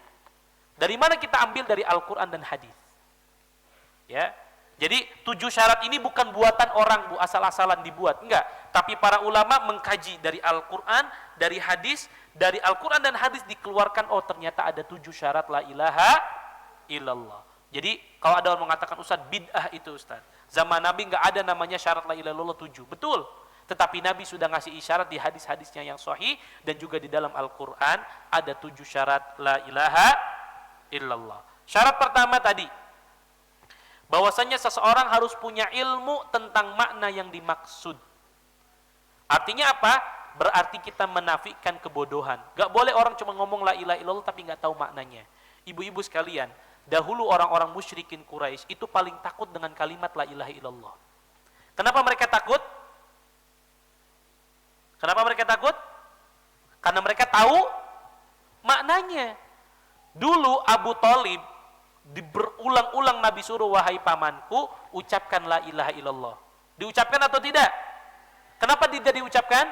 Dari mana kita ambil? Dari Al-Quran dan hadis. Ya. Jadi 7 syarat ini bukan buatan orang, Bu, asal-asalan dibuat. Enggak. Tapi para ulama mengkaji dari Al-Quran, dari hadis, dari Al-Quran dan hadis dikeluarkan, oh ternyata ada 7 syarat la ilaha illallah. Jadi kalau ada orang mengatakan, Ustadz, bid'ah itu Ustadz. Zaman Nabi enggak ada namanya syarat la ilaha illallah 7. Betul. Tetapi Nabi sudah ngasih isyarat di hadis-hadisnya yang sahih dan juga di dalam Al-Quran ada 7 syarat la ilaha illallah. Syarat pertama tadi, bahwasanya seseorang harus punya ilmu tentang makna yang dimaksud. Artinya apa? Berarti kita menafikan kebodohan. Gak boleh orang cuma ngomong la ilaha illallah tapi gak tahu maknanya. Ibu-ibu sekalian, dahulu orang-orang musyrikin Quraisy itu paling takut dengan kalimat la ilaha illallah. Kenapa mereka takut? Kenapa mereka takut? Karena mereka tahu maknanya. Dulu Abu Thalib berulang-ulang Nabi suruh, wahai pamanku, ucapkan la ilaha illallah. Diucapkan atau tidak? Kenapa tidak diucapkan?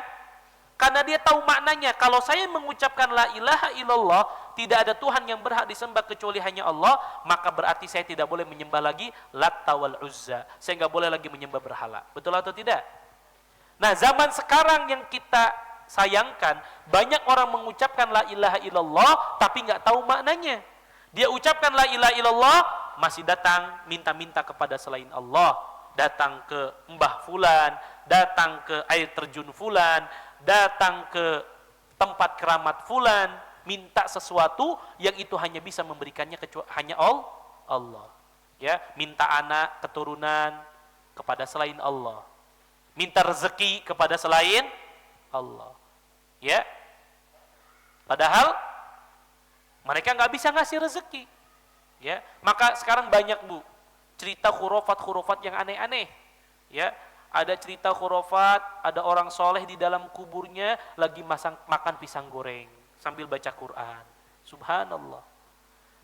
Karena dia tahu maknanya. Kalau saya mengucapkan la ilaha illallah, tidak ada Tuhan yang berhak disembah kecuali hanya Allah, maka berarti saya tidak boleh menyembah lagi Lat wal Uzza. Saya nggak boleh lagi menyembah berhala. Betul atau tidak? Nah, zaman sekarang yang kita sayangkan, banyak orang mengucapkan la ilaha illallah tapi nggak tahu maknanya. Dia ucapkan la ilaha illallah, masih datang minta-minta kepada selain Allah, datang ke mbah fulan, datang ke air terjun fulan, datang ke tempat keramat fulan, minta sesuatu yang itu hanya bisa memberikannya hanya Allah. Ya, minta anak keturunan kepada selain Allah, minta rezeki kepada selain Allah. Ya, padahal mereka nggak bisa ngasih rezeki. Ya, maka sekarang banyak, Bu, cerita khurafat yang aneh-aneh. Ya, ada cerita khurafat, ada orang soleh di dalam kuburnya lagi makan pisang goreng sambil baca Quran. Subhanallah.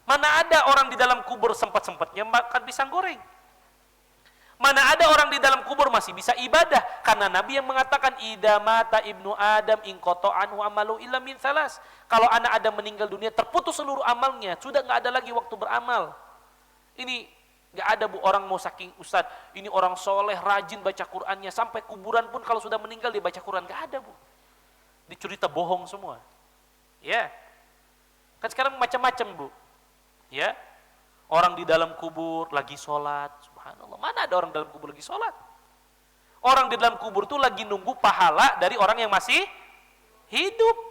Mana ada orang di dalam kubur sempat-sempatnya makan pisang goreng? Mana ada orang di dalam kubur masih bisa ibadah? Karena Nabi yang mengatakan, idza mata ibnu Adam inqata anhu amalu illa min salas. Kalau anak Adam meninggal dunia, terputus seluruh amalnya, sudah nggak ada lagi waktu beramal. Ini nggak ada, Bu, orang mau saking Ustadz, ini orang soleh rajin baca Qurannya, sampai kuburan pun kalau sudah meninggal dia baca Quran, nggak ada, Bu. Dicerita bohong semua. Ya, kan sekarang macam-macam, Bu. Ya, orang di dalam kubur lagi sholat, subhanallah. Mana ada orang dalam kubur lagi sholat? Orang di dalam kubur itu lagi nunggu pahala dari orang yang masih hidup.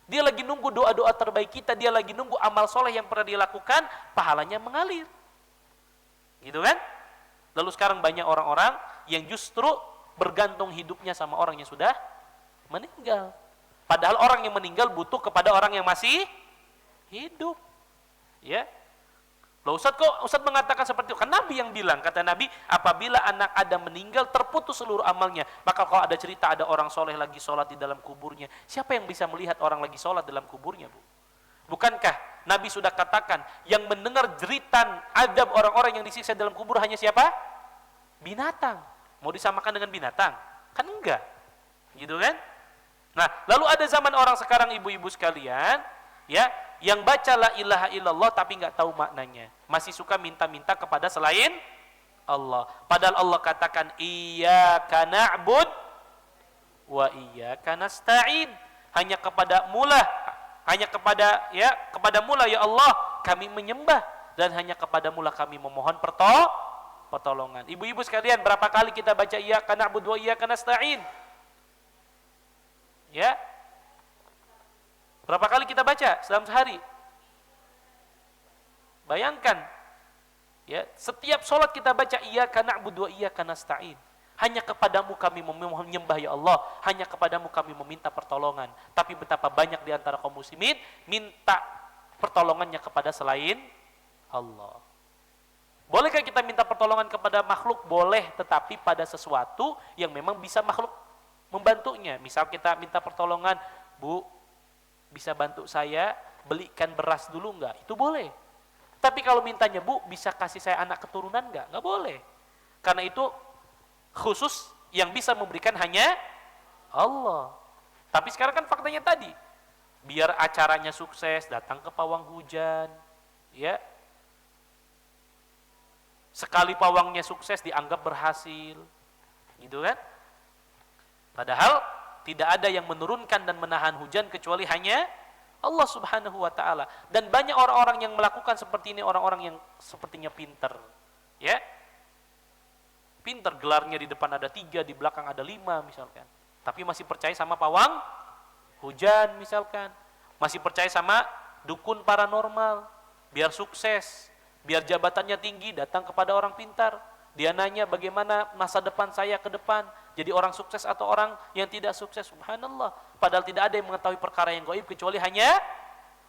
Dia lagi nunggu doa-doa terbaik kita, dia lagi nunggu amal soleh yang pernah dilakukan, pahalanya mengalir. Gitu kan? Lalu sekarang banyak orang-orang yang justru bergantung hidupnya sama orang yang sudah meninggal. Padahal orang yang meninggal butuh kepada orang yang masih hidup. Ya. Loh Ustaz, kok Ustaz mengatakan seperti itu? Kan Nabi yang bilang, kata Nabi, apabila anak Adam meninggal terputus seluruh amalnya. Maka kalau ada cerita ada orang soleh lagi sholat di dalam kuburnya, siapa yang bisa melihat orang lagi sholat dalam kuburnya, Bu? Bukankah Nabi sudah katakan yang mendengar jeritan adab orang-orang yang disiksa dalam kubur hanya siapa? Binatang. Mau disamakan dengan binatang? Kan enggak. Gitu kan? Nah, lalu ada zaman orang sekarang, ibu-ibu sekalian, ya, yang baca la ilaha illallah tapi nggak tahu maknanya, masih suka minta-minta kepada selain Allah. Padahal Allah katakan iyyaka na'bud wa iyyaka nasta'in. Hanya kepada mula ya Allah kami menyembah, dan hanya kepada mula kami memohon pertolongan. Ibu-ibu sekalian, berapa kali kita baca iyyaka na'bud wa iyyaka nasta'in? Ya. Berapa kali kita baca dalam sehari? Bayangkan, ya, setiap sholat kita baca iyyaka na'budu wa iyyaka nasta'in. Hanya kepadamu kami menyembah ya Allah, hanya kepadamu kami meminta pertolongan. Tapi betapa banyak di antara kaum muslimin minta pertolongannya kepada selain Allah. Bolehkah kita minta pertolongan kepada makhluk? Boleh, tetapi pada sesuatu yang memang bisa makhluk membantunya. Misal kita minta pertolongan, Bu, bisa bantu saya belikan beras dulu enggak? Itu boleh. Tapi kalau mintanya, Bu, bisa kasih saya anak keturunan enggak? Enggak boleh. Karena itu khusus yang bisa memberikan hanya Allah. Tapi sekarang kan faktanya tadi, biar acaranya sukses, datang ke pawang hujan, ya. Sekali pawangnya sukses dianggap berhasil. Gitu kan? Padahal tidak ada yang menurunkan dan menahan hujan kecuali hanya Allah Subhanahu wa taala. Dan banyak orang-orang yang melakukan seperti ini, orang-orang yang sepertinya pinter. Ya. Pinter, gelarnya di depan ada 3, di belakang ada 5 misalkan. Tapi masih percaya sama pawang hujan misalkan. Masih percaya sama dukun paranormal. Biar sukses, biar jabatannya tinggi, datang kepada orang pintar. Dia nanya bagaimana masa depan saya ke depan. Jadi orang sukses atau orang yang tidak sukses, subhanallah. Padahal tidak ada yang mengetahui perkara yang gaib kecuali hanya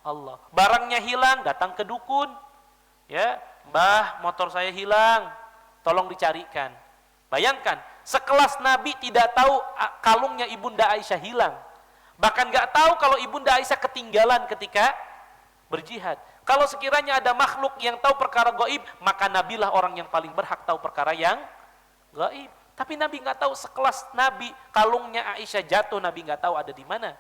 Allah. Barangnya hilang, datang ke dukun. Ya, Mbah, motor saya hilang, tolong dicarikan. Bayangkan, sekelas Nabi tidak tahu kalungnya Ibunda Aisyah hilang. Bahkan nggak tahu kalau Ibunda Aisyah ketinggalan ketika berjihad. Kalau sekiranya ada makhluk yang tahu perkara gaib, maka Nabilah orang yang paling berhak tahu perkara yang gaib. Tapi Nabi nggak tahu, sekelas Nabi kalungnya Aisyah jatuh, Nabi nggak tahu ada di mana.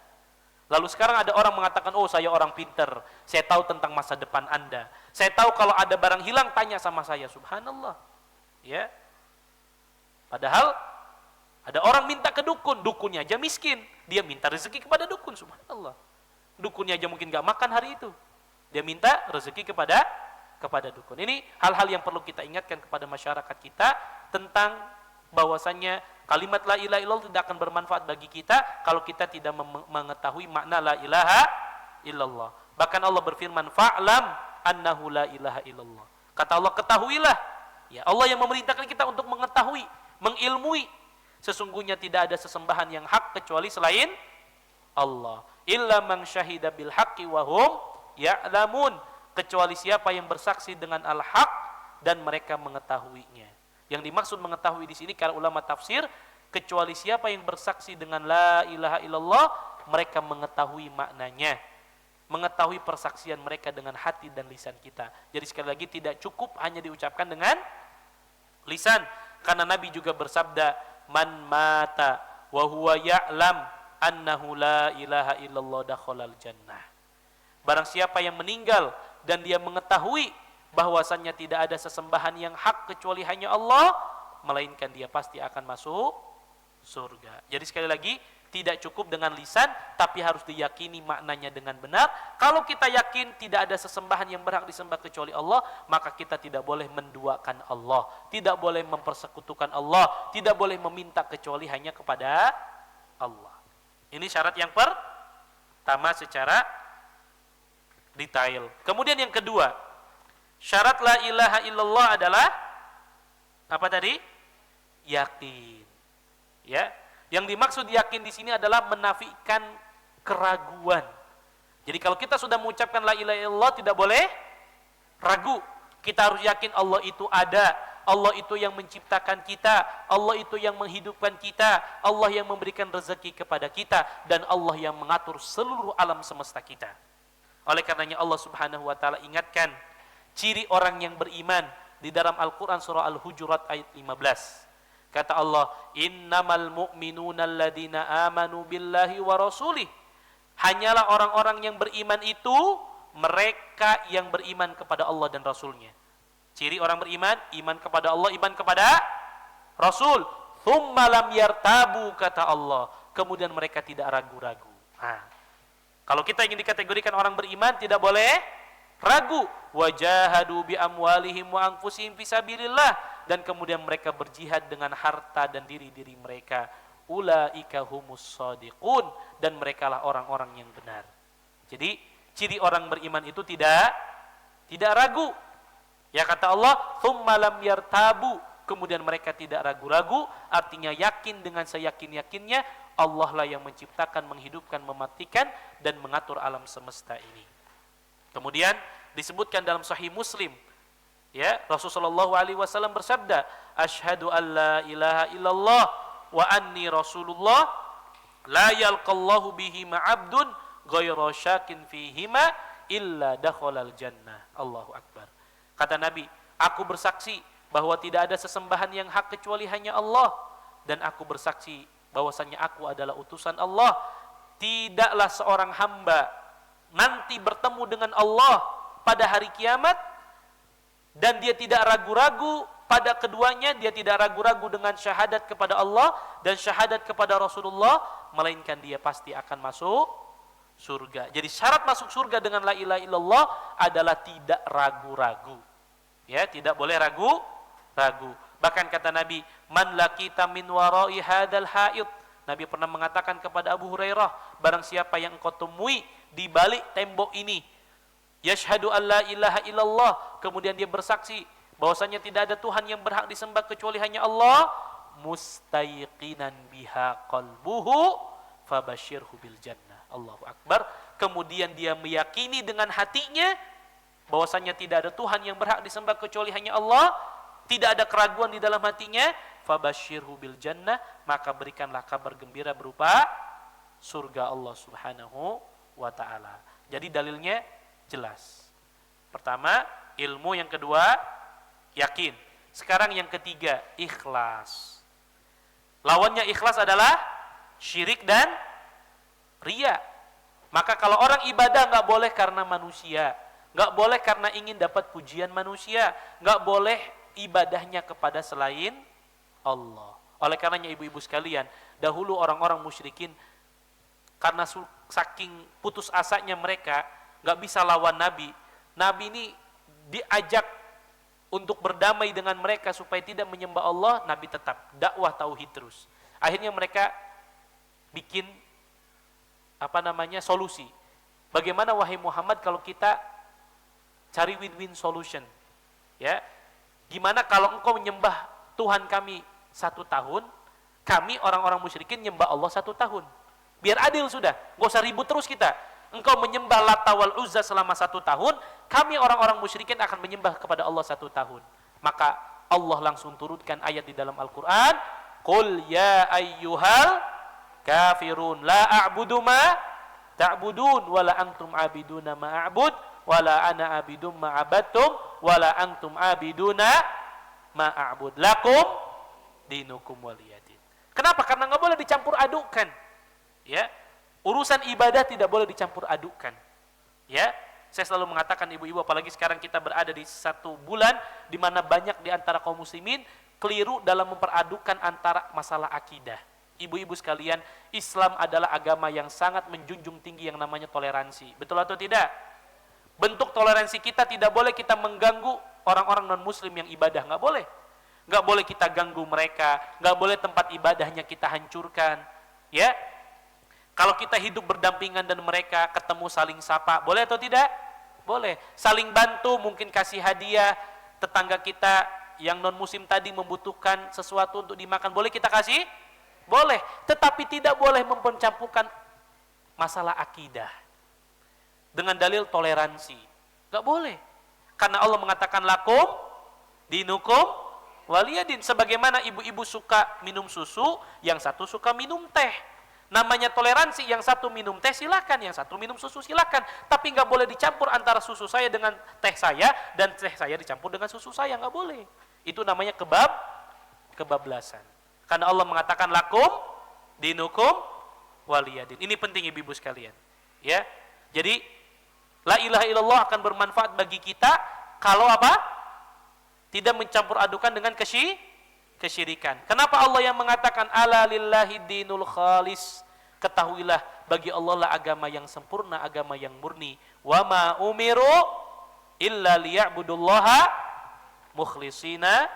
Lalu sekarang ada orang mengatakan, oh saya orang pinter, saya tahu tentang masa depan Anda. Saya tahu kalau ada barang hilang, tanya sama saya. Subhanallah. Ya. Padahal ada orang minta ke dukun, dukunnya aja miskin, dia minta rezeki kepada dukun. Subhanallah. Dukunnya aja mungkin nggak makan hari itu, dia minta rezeki kepada dukun. Ini hal-hal yang perlu kita ingatkan kepada masyarakat kita tentang bahwasannya kalimat la ilaha illallah tidak akan bermanfaat bagi kita kalau kita tidak mengetahui makna la ilaha illallah. Bahkan Allah berfirman, fa'lam annahu la ilaha illallah. Kata Allah, ketahuilah. Ya, Allah yang memerintahkan kita untuk mengetahui, mengilmui. Sesungguhnya tidak ada sesembahan yang hak kecuali selain Allah. Illa man syahida bil haqqi wa hum ya'lamun. Kecuali siapa yang bersaksi dengan al-haq dan mereka mengetahuinya. Yang dimaksud mengetahui di sini karena ulama tafsir, kecuali siapa yang bersaksi dengan la ilaha illallah, mereka mengetahui maknanya, mengetahui persaksian mereka dengan hati dan lisan kita. Jadi sekali lagi tidak cukup hanya diucapkan dengan lisan, karena Nabi juga bersabda, man mata wa huwa ya'lam annahu la ilaha illallah dakhalal jannah. Barang siapa yang meninggal dan dia mengetahui bahwasannya tidak ada sesembahan yang hak kecuali hanya Allah, melainkan dia pasti akan masuk surga. Jadi sekali lagi, tidak cukup dengan lisan, tapi harus diyakini maknanya dengan benar. Kalau kita yakin tidak ada sesembahan yang berhak disembah kecuali Allah, maka kita tidak boleh menduakan Allah, tidak boleh mempersekutukan Allah, tidak boleh meminta kecuali hanya kepada Allah. Ini syarat yang pertama secara detail. Kemudian yang kedua, syarat la ilaha illallah adalah apa tadi? Yakin. Ya. Yang dimaksud yakin di sini adalah menafikan keraguan. Jadi kalau kita sudah mengucapkan la ilaha illallah tidak boleh ragu. Kita harus yakin Allah itu ada, Allah itu yang menciptakan kita, Allah itu yang menghidupkan kita, Allah yang memberikan rezeki kepada kita, dan Allah yang mengatur seluruh alam semesta kita. Oleh karenanya Allah Subhanahu wa taala ingatkan ciri orang yang beriman di dalam Al-Qur'an surah Al-Hujurat ayat 15. Kata Allah, "Innamal mu'minuna alladzina amanu billahi wa rasulih." Hanyalah orang-orang yang beriman itu mereka yang beriman kepada Allah dan Rasulnya. Ciri orang beriman, iman kepada Allah, iman kepada Rasul. Tsumma lam yartabu, kata Allah. Kemudian mereka tidak ragu-ragu. Kalau kita ingin dikategorikan orang beriman, tidak boleh ragu. Wajahadu bi amwalihim wa anfusihim fisabilillah. Dan kemudian mereka berjihad dengan harta dan diri-diri mereka. Ulaika humus shadiqun. Dan merekalah orang-orang yang benar. Jadi ciri orang beriman itu tidak ragu. Ya kata Allah, tsumma lam yartabu, kemudian mereka tidak ragu-ragu, artinya yakin dengan seyakin-yakinnya Allah lah yang menciptakan, menghidupkan, mematikan dan mengatur alam semesta ini. Kemudian disebutkan dalam Sahih Muslim, ya, Rasulullah SAW bersabda, "Asyhadu an la ilaha illallah wa anni Rasulullah, la yalqallahu bihima 'abdun ghayra syakin fihima illa dakhalal jannah." Allahu akbar. Kata Nabi, aku bersaksi bahwa tidak ada sesembahan yang hak kecuali hanya Allah, dan aku bersaksi bahwasanya aku adalah utusan Allah. Tidaklah seorang hamba nanti bertemu dengan Allah pada hari kiamat dan dia tidak ragu-ragu pada keduanya, dia tidak ragu-ragu dengan syahadat kepada Allah dan syahadat kepada Rasulullah, melainkan dia pasti akan masuk surga. Jadi syarat masuk surga dengan la ilaha illallah adalah tidak ragu-ragu. Ya, tidak boleh ragu-ragu. Bahkan kata Nabi, "Man laqita min wara'i hadzal haid." Nabi pernah mengatakan kepada Abu Hurairah, barang siapa yang engkau temui di balik tembok ini, yashhadu an la ilaha illallah, kemudian dia bersaksi bahwasanya tidak ada Tuhan yang berhak disembah kecuali hanya Allah, mustayqinan biha qalbuhu fabashirhu bil jannah. Allahu akbar. Kemudian dia meyakini dengan hatinya bahwasanya tidak ada Tuhan yang berhak disembah kecuali hanya Allah, tidak ada keraguan di dalam hatinya, fabashirhu bil jannah, maka berikanlah kabar gembira berupa surga Allah Subhanahu wa taala. Jadi dalilnya jelas. Pertama, ilmu, yang kedua, yakin. Sekarang yang ketiga, ikhlas. Lawannya ikhlas adalah syirik dan riya. Maka kalau orang ibadah nggak boleh karena manusia, nggak boleh karena ingin dapat pujian manusia, nggak boleh ibadahnya kepada selain Allah. Oleh karenanya ibu-ibu sekalian, dahulu orang-orang musyrikin karena saking putus asanya mereka nggak bisa lawan Nabi. Nabi ini diajak untuk berdamai dengan mereka supaya tidak menyembah Allah. Nabi tetap dakwah tauhid terus. Akhirnya mereka bikin solusi. Bagaimana wahai Muhammad kalau kita cari win-win solution? Ya, gimana kalau engkau menyembah Tuhan kami 1 tahun, kami orang-orang musyrikin nyembah Allah 1 tahun. Biar adil sudah, nggak usah ribut terus kita. Engkau menyembah Lata wal Uzza selama 1 tahun, kami orang-orang musyrikin akan menyembah kepada Allah 1 tahun. Maka Allah langsung turunkan ayat di dalam Al-Quran, "Qul ya ayyuhal kafirun la a'budu ma ta'budun wala antum abiduna ma a'bud wala ana abidum ma abattum wala antum abiduna ma a'bud lakum dinukum waliyadin." Kenapa? Karena nggak boleh dicampur adukan. Ya, urusan ibadah tidak boleh dicampur adukan. Ya, saya selalu mengatakan ibu-ibu, apalagi sekarang kita berada di 1 bulan di mana banyak di antara kaum muslimin keliru dalam memperadukan antara masalah akidah. Ibu-ibu sekalian, Islam adalah agama yang sangat menjunjung tinggi yang namanya toleransi. Betul atau tidak? Bentuk toleransi kita tidak boleh kita mengganggu orang-orang non-muslim yang ibadah, nggak boleh. Nggak boleh kita ganggu mereka, nggak boleh tempat ibadahnya kita hancurkan. Ya, kalau kita hidup berdampingan dan mereka, ketemu saling sapa, boleh atau tidak? Boleh. Saling bantu, mungkin kasih hadiah. Tetangga kita yang non-muslim tadi membutuhkan sesuatu untuk dimakan, boleh kita kasih? Boleh. Tetapi tidak boleh mempercampurkan masalah akidah dengan dalil toleransi. Gak boleh. Karena Allah mengatakan lakum dinukum waliyadin. Sebagaimana ibu-ibu suka minum susu, yang satu suka minum teh. Namanya toleransi, yang satu minum teh silakan, yang satu minum susu silakan. Tapi nggak boleh dicampur antara susu saya dengan teh saya, dan teh saya dicampur dengan susu saya, nggak boleh. Itu namanya kebablasan. Karena Allah mengatakan lakum dinukum waliyadin. Ini penting ibu-ibu sekalian. Ya, jadi la ilaha illallah akan bermanfaat bagi kita kalau apa? Tidak mencampur adukan dengan kesyirikan. Kenapa Allah yang mengatakan ala lillahi dinul khalis? Ketahuilah bagi Allah lah agama yang sempurna, agama yang murni. Wa ma umiru illa liya'budullaha mukhlisina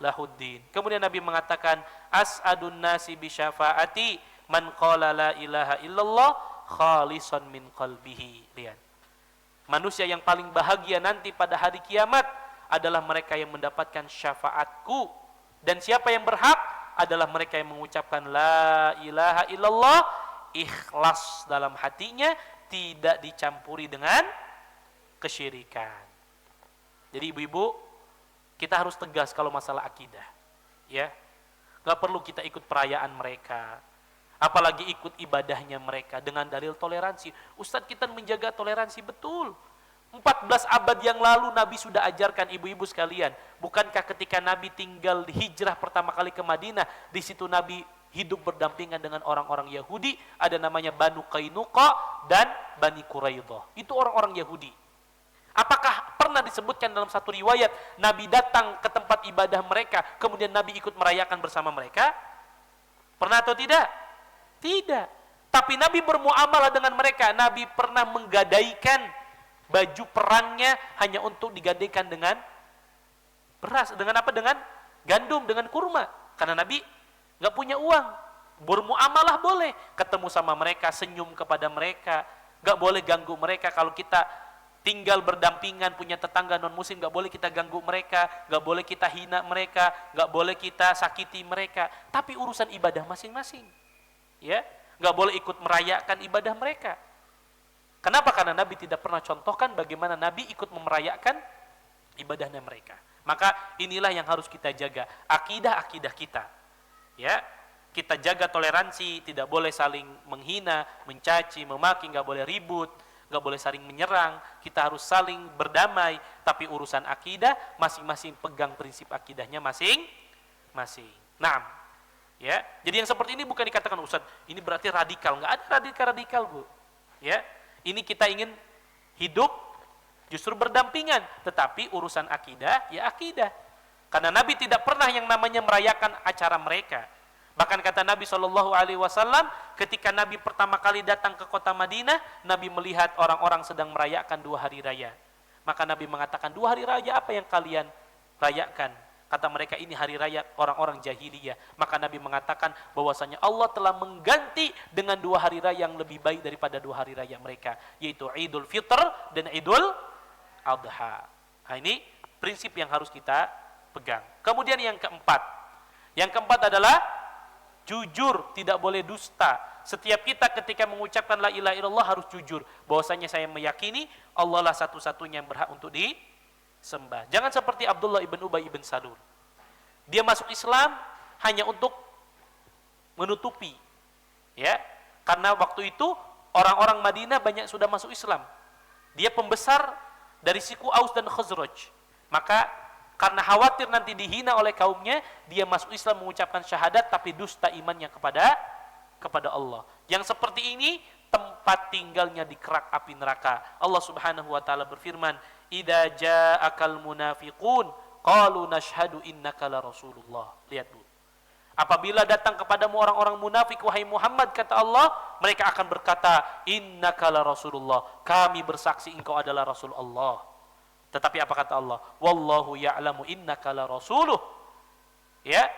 lahuddin. Kemudian Nabi mengatakan as'adun nasi bi syafaati man qala la ilaha illallah khalisan min qalbihi. Lihat. Manusia yang paling bahagia nanti pada hari kiamat adalah mereka yang mendapatkan syafaatku. Dan siapa yang berhak adalah mereka yang mengucapkan la ilaha illallah ikhlas dalam hatinya, tidak dicampuri dengan kesyirikan. Jadi ibu-ibu, kita harus tegas kalau masalah akidah. Ya, nggak perlu kita ikut perayaan mereka, apalagi ikut ibadahnya mereka dengan dalil toleransi. Ustadz, kita menjaga toleransi, betul. 14 abad yang lalu Nabi sudah ajarkan ibu-ibu sekalian. Bukankah ketika Nabi tinggal hijrah pertama kali ke Madinah, di situ Nabi hidup berdampingan dengan orang-orang Yahudi, ada namanya Banu Qainuqa dan Bani Quraidah. Itu orang-orang Yahudi. Apakah pernah disebutkan dalam satu riwayat Nabi datang ke tempat ibadah mereka, kemudian Nabi ikut merayakan bersama mereka? Pernah atau tidak? Tidak. Tapi Nabi bermuamalah dengan mereka. Nabi pernah menggadaikan baju perangnya hanya untuk digadaikan dengan beras, dengan apa? Dengan gandum, dengan kurma. Karena Nabi nggak punya uang. Bermuamalah boleh, ketemu sama mereka, senyum kepada mereka, nggak boleh ganggu mereka. Kalau kita tinggal berdampingan, punya tetangga non muslim, nggak boleh kita ganggu mereka, nggak boleh kita hina mereka, nggak boleh kita sakiti mereka. Tapi urusan ibadah masing-masing, ya, nggak boleh ikut merayakan ibadah mereka. Kenapa? Karena Nabi tidak pernah contohkan bagaimana Nabi ikut merayakan ibadahnya mereka. Maka inilah yang harus kita jaga, akidah kita. Ya, kita jaga toleransi, tidak boleh saling menghina, mencaci, memaki, nggak boleh ribut, nggak boleh saling menyerang. Kita harus saling berdamai. Tapi urusan akidah, masing-masing pegang prinsip akidahnya masing-masing. Nah, ya, jadi yang seperti ini bukan dikatakan Ustaz, ini berarti radikal. Nggak ada radikal, Bu. Ya. Ini kita ingin hidup justru berdampingan, tetapi urusan akidah, ya akidah. Karena Nabi tidak pernah yang namanya merayakan acara mereka. Bahkan kata Nabi SAW, ketika Nabi pertama kali datang ke kota Madinah, Nabi melihat orang-orang sedang merayakan 2 hari raya. Maka Nabi mengatakan, 2 hari raya apa yang kalian rayakan? Kata mereka, ini hari raya orang-orang jahiliyah. Maka Nabi mengatakan bahwasanya Allah telah mengganti dengan 2 hari raya yang lebih baik daripada 2 hari raya mereka, yaitu Idul Fitr dan Idul Adha. Nah, ini prinsip yang harus kita pegang. Kemudian yang keempat adalah jujur, tidak boleh dusta. Setiap kita ketika mengucapkan la ilaha illallah harus jujur, bahwasanya saya meyakini Allah lah satu-satunya yang berhak untuk disembah. Jangan seperti Abdullah ibn Ubay ibn Salul. Dia masuk Islam hanya untuk menutupi, ya, karena waktu itu orang-orang Madinah banyak sudah masuk Islam. Dia pembesar dari suku Aus dan Khazraj. Maka karena khawatir nanti dihina oleh kaumnya, dia masuk Islam mengucapkan syahadat tapi dusta imannya kepada Allah. Yang seperti ini tempat tinggalnya di kerak api neraka. Allah Subhanahu wa taala berfirman, "Idza ja'akal munafiqun qalu nashhadu innaka la rasulullah." Lihat Bu. Apabila datang kepadamu orang-orang munafik, wahai Muhammad, kata Allah, mereka akan berkata, "Innaka la rasulullah." Kami bersaksi engkau adalah Rasul Allah. Tetapi apa kata Allah? "Wallahu ya'lamu innaka la rasuluh." Ya.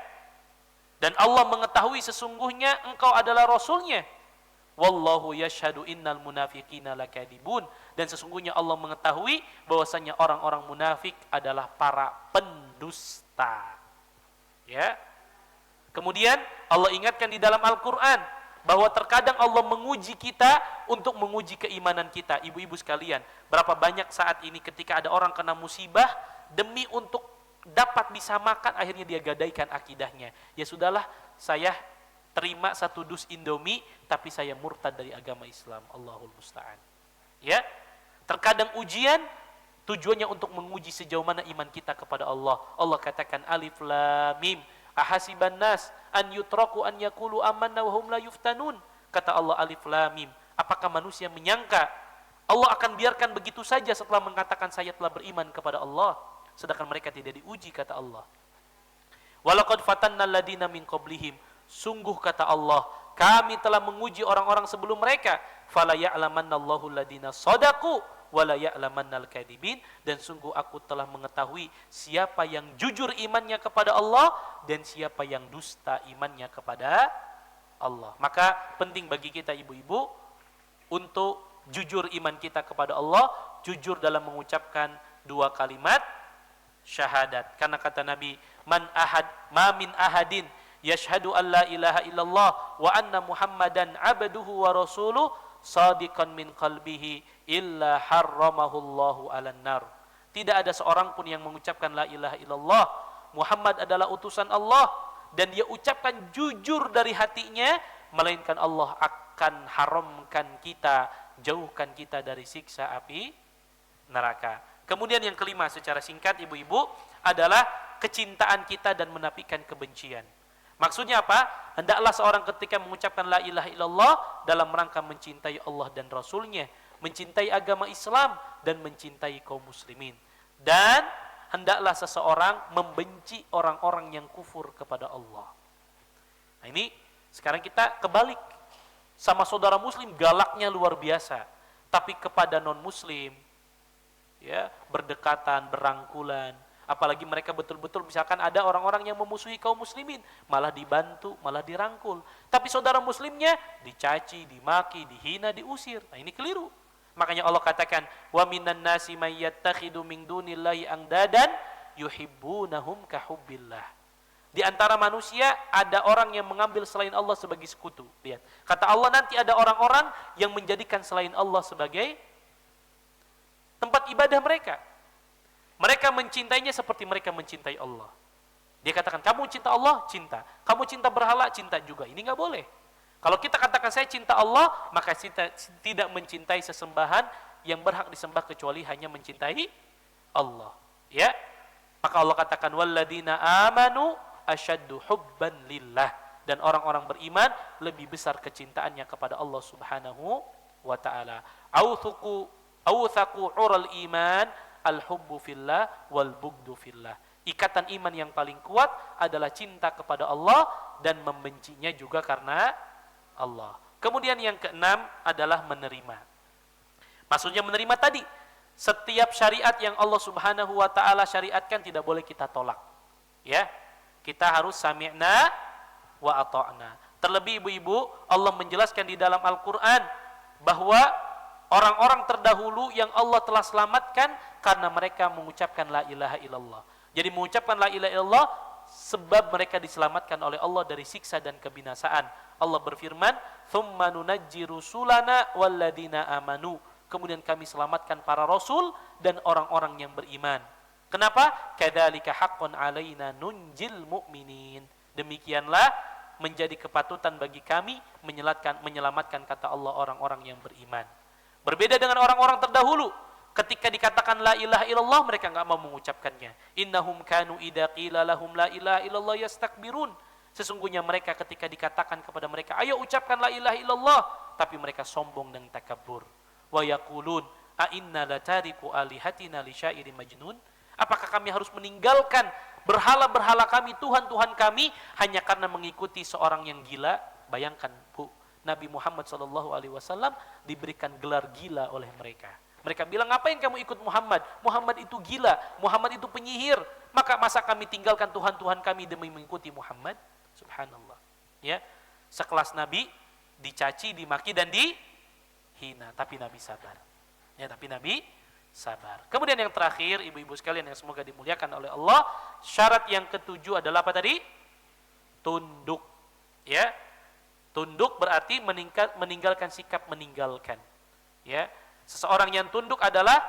Dan Allah mengetahui sesungguhnya engkau adalah rasulnya. Wallahu yashhadu innal munafiqina lakadibun. Dan sesungguhnya Allah mengetahui bahwasanya orang-orang munafik adalah para pendusta. Ya. Kemudian Allah ingatkan di dalam Al-Qur'an, bahwa terkadang Allah menguji kita untuk menguji keimanan kita. Ibu-ibu sekalian, berapa banyak saat ini ketika ada orang kena musibah, demi untuk dapat bisa makan, akhirnya dia gadaikan akidahnya. Ya sudahlah, saya terima 1 dus Indomie, tapi saya murtad dari agama Islam. Allahul Musta'an. Ya, terkadang ujian tujuannya untuk menguji sejauh mana iman kita kepada Allah. Allah katakan alif lam mim ahasiban nas an yutraku an yaqulu amanna wa hum la yuftanun. Kata Allah alif lam mim, apakah manusia menyangka Allah akan biarkan begitu saja setelah mengatakan saya telah beriman kepada Allah, sedangkan mereka tidak diuji, kata Allah. Walaqad fatanna alladziina min qablihim, sungguh kata Allah, kami telah menguji orang-orang sebelum mereka. Fala ya'lamannallahu alladziina shadaqu wala ya'lamannal kadhibin, dan sungguh aku telah mengetahui siapa yang jujur imannya kepada Allah dan siapa yang dusta imannya kepada Allah. Maka penting bagi kita ibu-ibu untuk jujur iman kita kepada Allah, jujur dalam mengucapkan 2 kalimat syahadat. Karena kata Nabi, ma min ahadin yashhadu an la ilaha illallah wa anna muhammadan abduhu wa rasuluh sadiqan min qalbihi illa harramahullahu 'alan nar. Tidak ada seorang pun yang mengucapkan la ilaha illallah, Muhammad adalah utusan Allah, dan dia ucapkan jujur dari hatinya, melainkan Allah akan haramkan kita, jauhkan kita dari siksa api neraka. Kemudian yang kelima secara singkat ibu-ibu adalah kecintaan kita dan menafikan kebencian. Maksudnya apa? Hendaklah seorang ketika mengucapkan la ilaha illallah dalam rangka mencintai Allah dan Rasulnya, mencintai agama Islam, dan mencintai kaum muslimin. Dan hendaklah seseorang membenci orang-orang yang kufur kepada Allah. Nah ini sekarang kita kebalik. Sama saudara muslim galaknya luar biasa, tapi kepada non muslim ya berdekatan, berangkulan. Apalagi mereka betul-betul misalkan ada orang-orang yang memusuhi kaum muslimin, malah dibantu, malah dirangkul. Tapi saudara muslimnya dicaci, dimaki, dihina, diusir. Nah ini keliru. Makanya Allah katakan, wa minan nasi may yattakhidu min dunillahi andadan yuhibbunahum kahubbillah. Di antara manusia ada orang yang mengambil selain Allah sebagai sekutu. Lihat, kata Allah nanti ada orang-orang yang menjadikan selain Allah sebagai tempat ibadah mereka. Mereka mencintainya seperti mereka mencintai Allah. Dia katakan, kamu cinta Allah? Cinta. Kamu cinta berhala? Cinta juga. Ini nggak boleh. Kalau kita katakan saya cinta Allah, maka kita tidak mencintai sesembahan yang berhak disembah kecuali hanya mencintai Allah. Ya. Maka Allah katakan, walladzina amanu asyaddu hubban lillah. Dan orang-orang beriman lebih besar kecintaannya kepada Allah Subhanahu wa ta'ala. Awthaku ural iman al-hubbu fillah wal bugdu fillah. Ikatan iman yang paling kuat adalah cinta kepada Allah dan membencinya juga karena Allah. Kemudian yang keenam adalah menerima. Maksudnya menerima tadi, setiap syariat yang Allah Subhanahu wa taala syariatkan tidak boleh kita tolak. Ya. Kita harus sami'na wa ata'na. Terlebih ibu-ibu, Allah menjelaskan di dalam Al-Qur'an bahwa orang-orang terdahulu yang Allah telah selamatkan karena mereka mengucapkan la ilaha illallah. Jadi mengucapkan la ilaha illallah sebab mereka diselamatkan oleh Allah dari siksa dan kebinasaan. Allah berfirman, "Tsumma nunajji rusulana walladzina amanu." Kemudian kami selamatkan para rasul dan orang-orang yang beriman. Kenapa? Kadzalika haqqun 'alaina nunjil mu'minin. Demikianlah menjadi kepatutan bagi kami menyelamatkan kata Allah orang-orang yang beriman. Berbeda dengan orang-orang terdahulu, ketika dikatakan la ilaha illallah mereka enggak mau mengucapkannya. Innahum kanu idza qila lahum la ilaha illallah yastakbirun. Sesungguhnya mereka ketika dikatakan kepada mereka, ayo ucapkan la ilaha illallah, tapi mereka sombong dan takabur. Wa yaqulun a inna latariku alihatina li syairin majnun. Apakah kami harus meninggalkan berhala-berhala kami, Tuhan-Tuhan kami hanya karena mengikuti seorang yang gila? Bayangkan, Bu, Nabi Muhammad SAW diberikan gelar gila oleh mereka. Mereka bilang, ngapain kamu ikut Muhammad? Muhammad itu gila, Muhammad itu penyihir. Masa kami tinggalkan Tuhan-Tuhan kami demi mengikuti Muhammad? Subhanallah. Ya, sekelas Nabi dicaci, dimaki dan dihina, tapi Nabi sabar. Ya, tapi Nabi sabar. Kemudian yang terakhir, ibu-ibu sekalian yang semoga dimuliakan oleh Allah, syarat yang ketujuh adalah apa tadi? Tunduk. Ya. Tunduk berarti meninggalkan sikap meninggalkan. Ya, seseorang yang tunduk adalah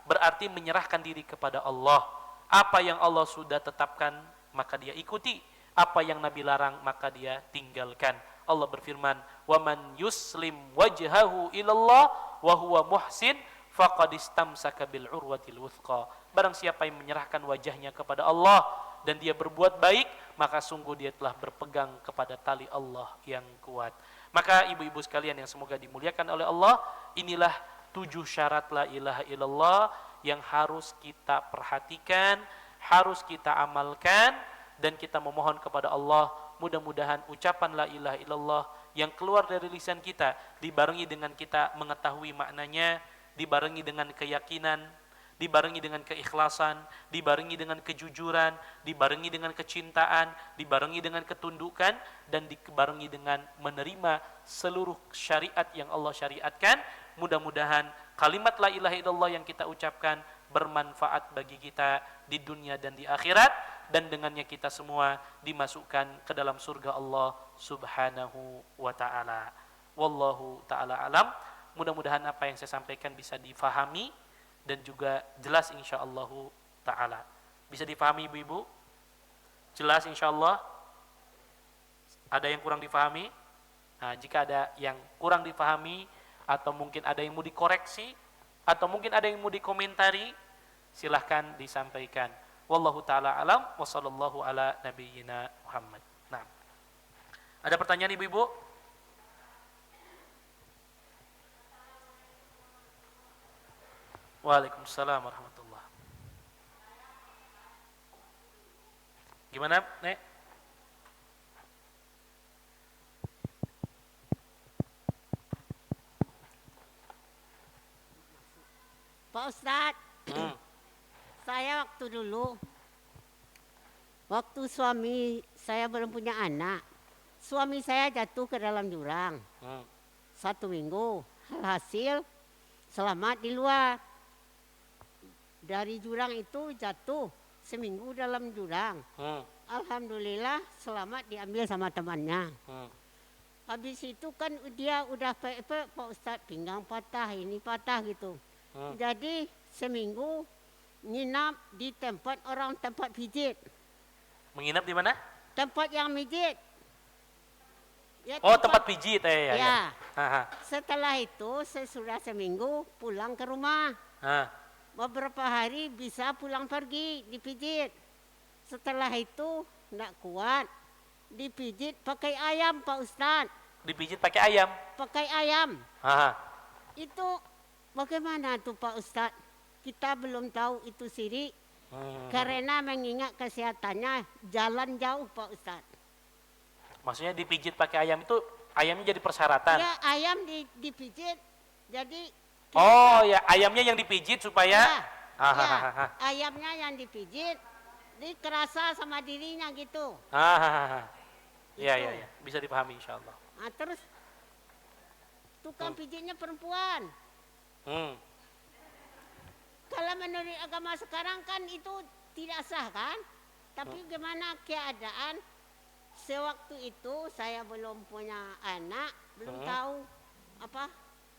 berarti menyerahkan diri kepada Allah. Apa yang Allah sudah tetapkan maka dia ikuti. Apa yang Nabi larang maka dia tinggalkan. Allah berfirman, "Wa man yuslim wajhahu ilallah wa huwa muhsin faqad istamsaka bil urwatil wuthqa." Barang siapa yang menyerahkan wajahnya kepada Allah dan dia berbuat baik, maka sungguh dia telah berpegang kepada tali Allah yang kuat. Maka ibu-ibu sekalian yang semoga dimuliakan oleh Allah, inilah 7 syarat la ilaha illallah yang harus kita perhatikan, harus kita amalkan, dan kita memohon kepada Allah mudah-mudahan ucapan la ilaha illallah yang keluar dari lisan kita dibarengi dengan kita mengetahui maknanya, dibarengi dengan keyakinan, dibarengi dengan keikhlasan, dibarengi dengan kejujuran, dibarengi dengan kecintaan, dibarengi dengan ketundukan, dan dibarengi dengan menerima seluruh syariat yang Allah syariatkan. Mudah-mudahan kalimat la ilaha illallah yang kita ucapkan bermanfaat bagi kita di dunia dan di akhirat, dan dengannya kita semua dimasukkan ke dalam surga Allah Subhanahu wa ta'ala. Wallahu ta'ala alam. Mudah-mudahan apa yang saya sampaikan bisa difahami dan juga jelas insyaallah ta'ala. Bisa difahami ibu-ibu? Jelas insyaallah? Ada yang kurang difahami? Nah, jika ada yang kurang difahami atau mungkin ada yang mau dikoreksi atau mungkin ada yang mau dikomentari, silahkan disampaikan. Wallahu ta'ala alam wa sallallahu ala nabiyyina Muhammad. Nah, ada pertanyaan ibu-ibu? Waalaikumsalam warahmatullah. Gimana, Nek? Pak Ustadz, saya waktu suami saya belum punya anak, suami saya jatuh ke dalam jurang 1 minggu, hasil selamat di luar. Dari jurang itu jatuh seminggu dalam jurang. Alhamdulillah selamat diambil sama temannya. Habis itu kan dia udah Pak Ustadz, pinggang patah, ini patah gitu. Jadi seminggu nginap di tempat pijit. Menginap di mana? Tempat yang mijit. Ya, tempat pijit ya. Setelah itu sesudah seminggu pulang ke rumah. Beberapa hari bisa pulang pergi dipijit. Setelah itu enggak kuat, dipijit pakai ayam Pak Ustadz. Dipijit pakai ayam? Pakai ayam. Itu bagaimana tuh Pak Ustadz? Kita belum tahu itu syirik. Karena mengingat kesehatannya jalan jauh Pak Ustadz. Maksudnya dipijit pakai ayam itu ayamnya jadi persyaratan? Ya, ayam dipijit jadi ya ayamnya yang dipijit supaya ayamnya yang dipijit dikerasa sama dirinya gitu. Iya, bisa dipahami insyaallah. Terus tukang pijitnya perempuan. Kalau menurut agama sekarang kan itu tidak sah kan? Tapi gimana keadaan sewaktu itu saya belum punya anak, belum tahu apa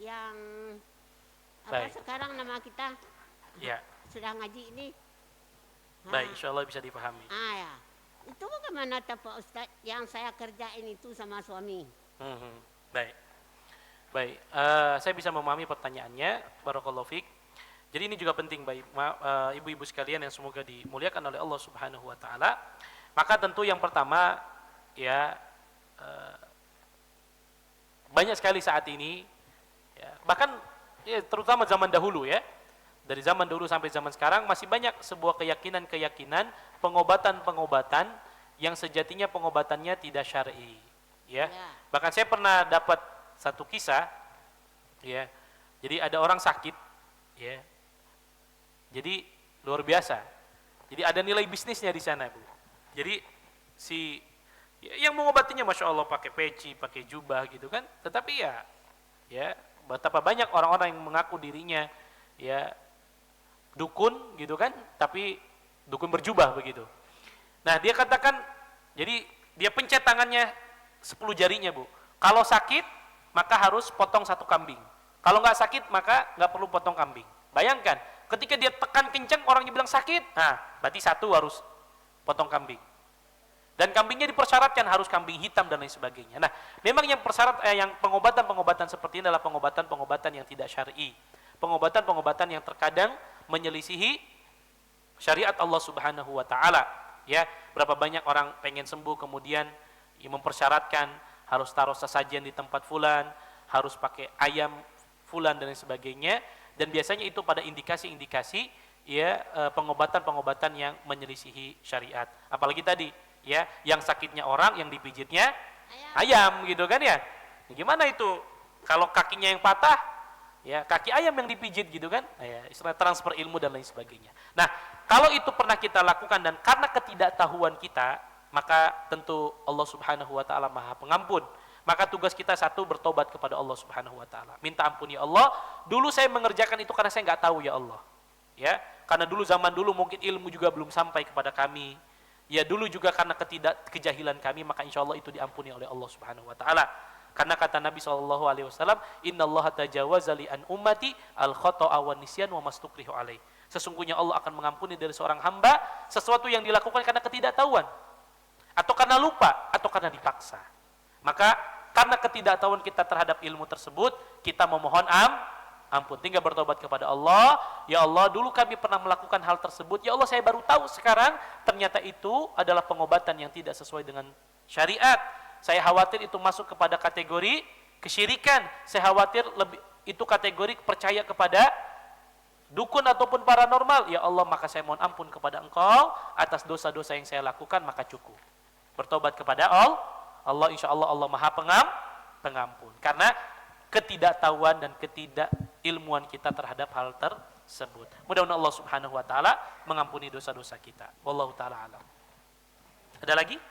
yang sekarang nama kita sudah ngaji ini. Baik, insyaallah bisa dipahami. Ya. Itu bagaimana Pak Ustadz yang saya kerjain itu sama suami? Baik. Saya bisa memahami pertanyaannya. Barakallahu fiik. Jadi ini juga penting baik ibu-ibu sekalian yang semoga dimuliakan oleh Allah Subhanahu wa taala. Maka tentu yang pertama banyak sekali saat ini bahkan terutama zaman dahulu dari zaman dulu sampai zaman sekarang masih banyak sebuah keyakinan pengobatan yang sejatinya pengobatannya tidak syar'i Bahkan saya pernah dapat satu kisah jadi ada orang sakit jadi luar biasa. Jadi ada nilai bisnisnya di sana, Bu. Jadi si yang mengobatinya Masya Allah pakai peci, pakai jubah gitu kan. Tetapi betapa banyak orang-orang yang mengaku dirinya dukun gitu kan, tapi dukun berjubah begitu. Nah, dia katakan jadi dia pencet tangannya 10 jarinya, Bu. Kalau sakit, maka harus potong 1 kambing. Kalau nggak sakit, maka nggak perlu potong kambing. Bayangkan, ketika dia tekan kencang, orangnya bilang sakit, nah, berarti 1 harus potong kambing. Dan kambingnya dipersyaratkan harus kambing hitam dan lain sebagainya. Nah, memang yang yang pengobatan-pengobatan seperti ini adalah pengobatan-pengobatan yang tidak syar'i. Pengobatan-pengobatan yang terkadang menyelisihi syariat Allah Subhanahu wa taala. Ya, berapa banyak orang pengen sembuh kemudian mempersyaratkan harus taruh sesajen di tempat fulan, harus pakai ayam fulan dan lain sebagainya, dan biasanya itu pada indikasi-indikasi ya pengobatan-pengobatan yang menyelisihi syariat. Apalagi tadi ya, yang sakitnya orang, yang dipijitnya ayam gitu kan ya. Gimana itu kalau kakinya yang patah, ya kaki ayam yang dipijit gitu kan, ya, istilah transfer ilmu dan lain sebagainya. Nah, kalau itu pernah kita lakukan dan karena ketidaktahuan kita, maka tentu Allah Subhanahu wa taala Maha Pengampun. Maka tugas kita 1, bertobat kepada Allah Subhanahu wa taala. Minta ampun ya Allah, dulu saya mengerjakan itu karena saya nggak tahu ya Allah. Ya, karena dulu zaman dulu mungkin ilmu juga belum sampai kepada kami. Ya dulu juga karena kejahilan kami, maka insya Allah itu diampuni oleh Allah Subhanahu wa taala. Karena kata Nabi SAW, Innallaha tajawaza li an ummati al khata'a wan nisyan wa mastukrihu alaih. Sesungguhnya Allah akan mengampuni dari seorang hamba sesuatu yang dilakukan karena ketidaktahuan, atau karena lupa, atau karena dipaksa. Maka karena ketidaktahuan kita terhadap ilmu tersebut, kita memohon ampun, tinggal bertobat kepada Allah. Ya Allah, dulu kami pernah melakukan hal tersebut, ya Allah saya baru tahu sekarang ternyata itu adalah pengobatan yang tidak sesuai dengan syariat. Saya khawatir itu masuk kepada kategori kesyirikan. Saya khawatir itu kategori percaya kepada dukun ataupun paranormal. Ya Allah, maka saya mohon ampun kepada Engkau atas dosa-dosa yang saya lakukan, maka cukup bertobat kepada Allah. Insya Allah Allah Maha Pengampun. Karena ketidaktahuan dan ketidakilmuan kita terhadap hal tersebut. Mudah-mudahan Allah Subhanahu wa taala mengampuni dosa-dosa kita. Wallahu taala alam. Ada lagi?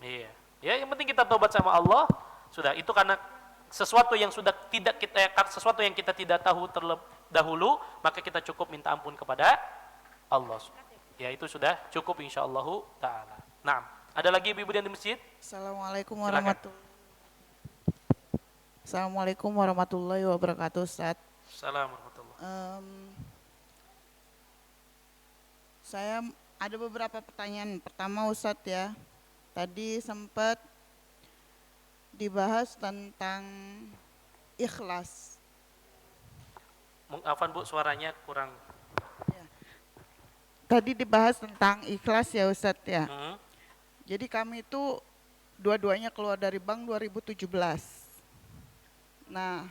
Iya. Ya, yang penting kita tobat sama Allah. Sudah, itu karena sesuatu yang sesuatu yang kita tidak tahu terlebih dahulu, maka kita cukup minta ampun kepada Allah. Ya, itu sudah cukup insyaallah taala. Nah, ada lagi ibu-ibu di masjid? Assalamualaikum warahmatullahi wabarakatuh, Ustaz. Assalamualaikum. Saya ada beberapa pertanyaan. Pertama, Ustaz ya, tadi sempat dibahas tentang ikhlas. Afwan Bu, suaranya kurang. Ya. Tadi dibahas tentang ikhlas ya Ustadz ya. Jadi kami itu dua-duanya keluar dari bank 2017. Nah,